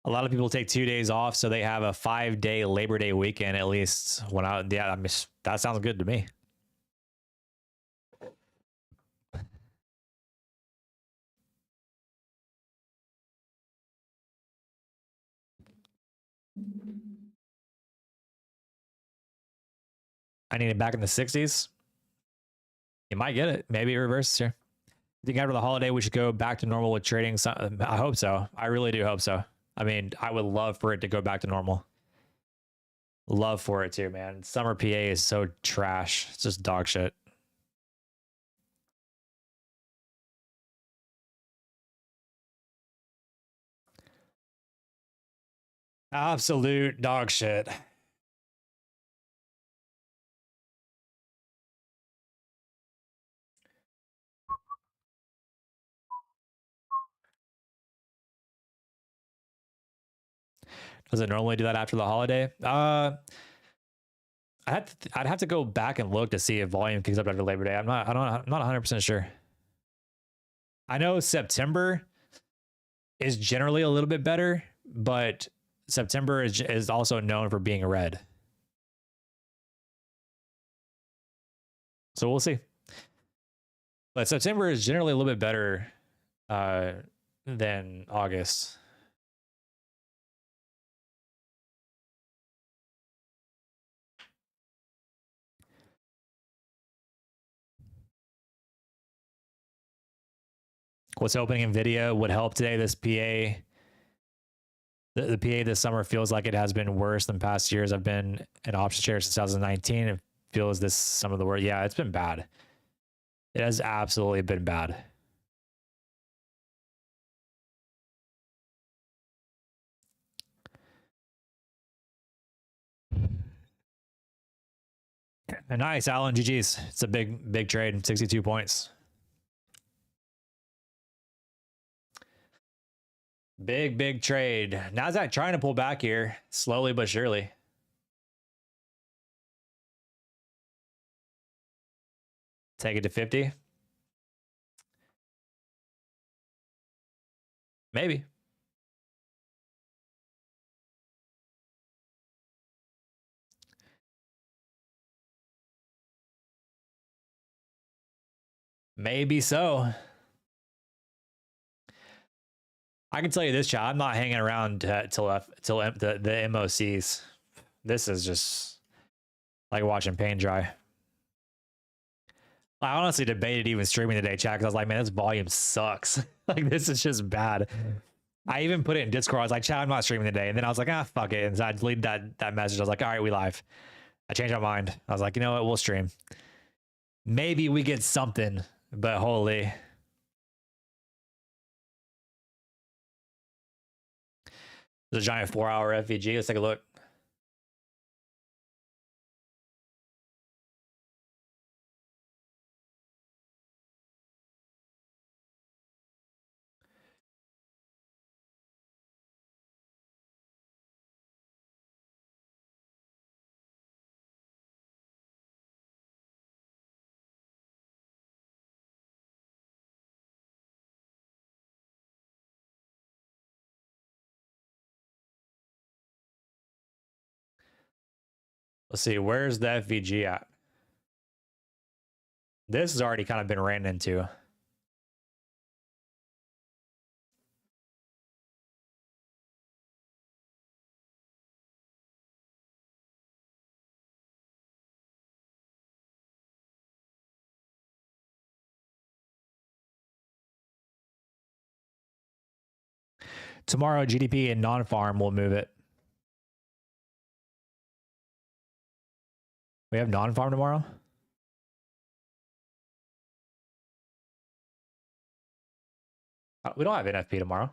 A lot of people take 2 days off, so they have a 5-day Labor Day weekend at least. When I mean, that sounds good to me. I need it back in the 60s. You might get it. Maybe it reverses here. I think after the holiday, we should go back to normal with trading. I hope so. I really do hope so. I mean, I would love for it to go back to normal. Love for it too, man. Summer PA is so trash. It's just dog shit. Absolute dog shit. Does it normally do that after the holiday? I'd have to go back and look to see if volume kicks up after Labor Day. I'm not 100% sure. I know September is generally a little bit better, but September is also known for being red. So we'll see. But September is generally a little bit better than August. What's opening NVIDIA would help today. This PA, the PA this summer feels like it has been worse than past years. I've been in option chair since 2019. It feels this some of the word. Yeah, it's been bad. It has absolutely been bad. And nice, Alan. GG's. It's a big trade. 62 points. Big trade. Nasdaq trying to pull back here, slowly but surely. Take it to 50. Maybe. Maybe so. I can tell you this, chat. I'm not hanging around till the MOCs. This is just like watching paint dry. I honestly debated even streaming today, chat, because I was like, man, this volume sucks. Like, this is just bad. I even put it in Discord. I was like, chat, I'm not streaming today. And then I was like, ah, fuck it. And so I deleted that message. I was like, all right, we live. I changed my mind. I was like, you know what? We'll stream. Maybe we get something, but holy. There's a giant 4-hour FVG. Let's take a look. Let's see. Where's the FVG at? This has already kind of been ran into. Tomorrow, GDP and non-farm will move it. We have non-farm tomorrow? We don't have NFP tomorrow.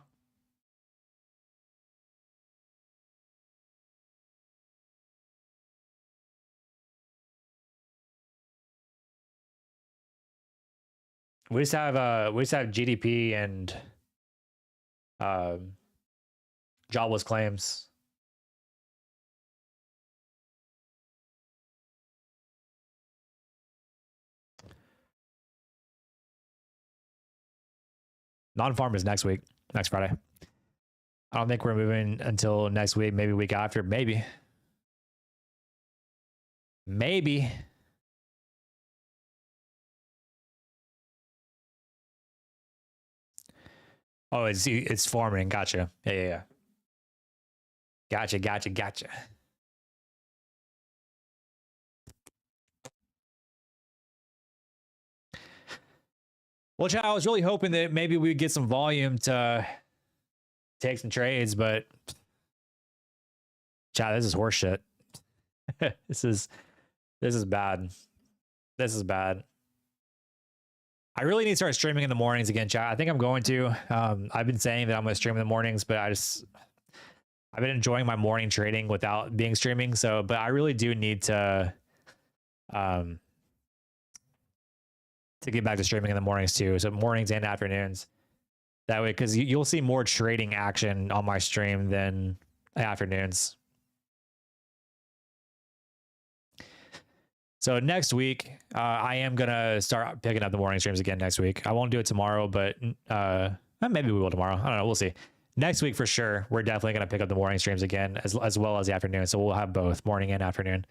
We just have GDP and jobless claims. Non-farm is next week, next Friday. I don't think we're moving until next week, maybe week after, maybe. Maybe. Oh, it's forming. Gotcha. Yeah. Gotcha. Well, chat, I was really hoping that maybe we'd get some volume to take some trades, but chat, this is horseshit. This is bad. This is bad. I really need to start streaming in the mornings again, chat. I think I'm going to. I've been saying that I'm going to stream in the mornings, but I've been enjoying my morning trading without being streaming. So, but I really do need to get back to streaming in the mornings too. So mornings and afternoons. That way, because you'll see more trading action on my stream than afternoons. So next week, I am going to start picking up the morning streams again next week. I won't do it tomorrow, but maybe we will tomorrow. I don't know. We'll see. Next week, for sure, we're definitely going to pick up the morning streams again, as well as the afternoon. So we'll have both morning and afternoon.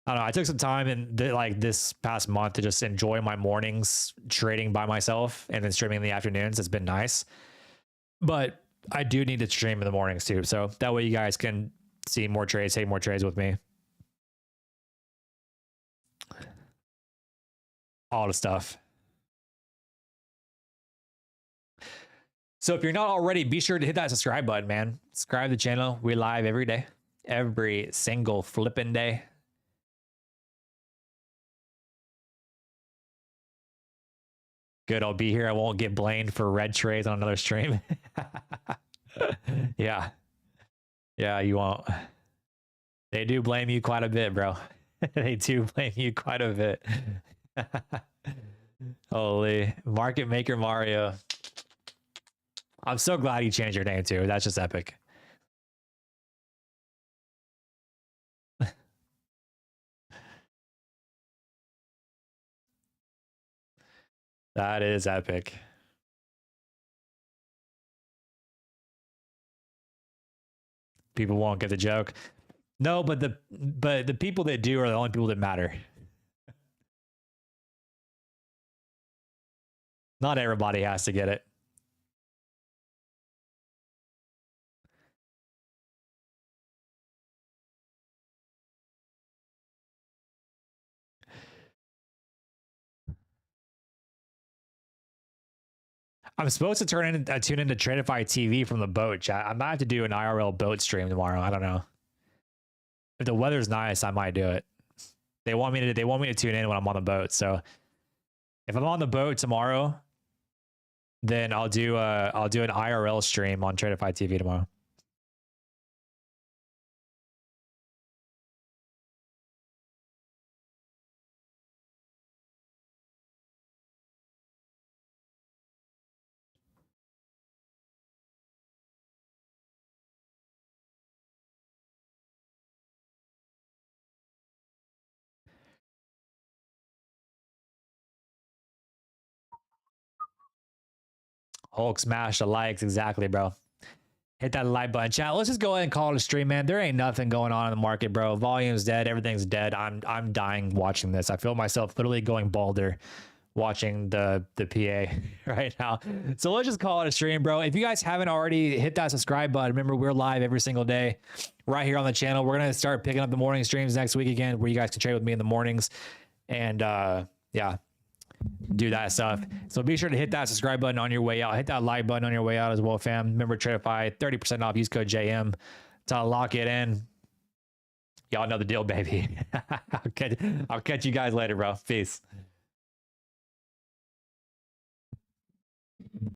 I don't know. I took some time in this past month to just enjoy my mornings trading by myself and then streaming in the afternoons. It's been nice. But I do need to stream in the mornings too. So that way you guys can see more trades, take more trades with me. All the stuff. So if you're not already, be sure to hit that subscribe button, man. Subscribe to the channel. We live every day, every single flipping day. Good, I'll be here. I won't get blamed for red trades on another stream. Yeah. Yeah, you won't. They do blame you quite a bit, bro. They do blame you quite a bit. Holy market maker Mario. I'm so glad you changed your name too. That's just epic. That is epic. People won't get the joke. No, but the people that do are the only people that matter. Not everybody has to get it. I'm supposed to tune into Tradeify TV from the boat, chat. I might have to do an IRL boat stream tomorrow. I don't know. If the weather's nice, I might do it. They want me to tune in when I'm on the boat. So if I'm on the boat tomorrow, then I'll do an IRL stream on Tradeify TV tomorrow. Hulk smash the likes, exactly, bro. Hit that like button, chat. Let's just go ahead and call it a stream, man. There ain't nothing going on in the market, bro. Volume's dead. Everything's dead. I'm dying watching this. I feel myself literally going balder watching the PA right now. So let's just call it a stream, bro. If you guys haven't already, hit that subscribe button. Remember, we're live every single day right here on the channel. We're gonna start picking up the morning streams next week again, where you guys can trade with me in the mornings. And yeah, do that stuff. So be sure to hit that subscribe button on your way out. Hit that like button on your way out as well, fam. Remember, Tradeify 30% off. Use code JM to lock it in. Y'all know the deal, baby. I'll catch you guys later, bro. Peace.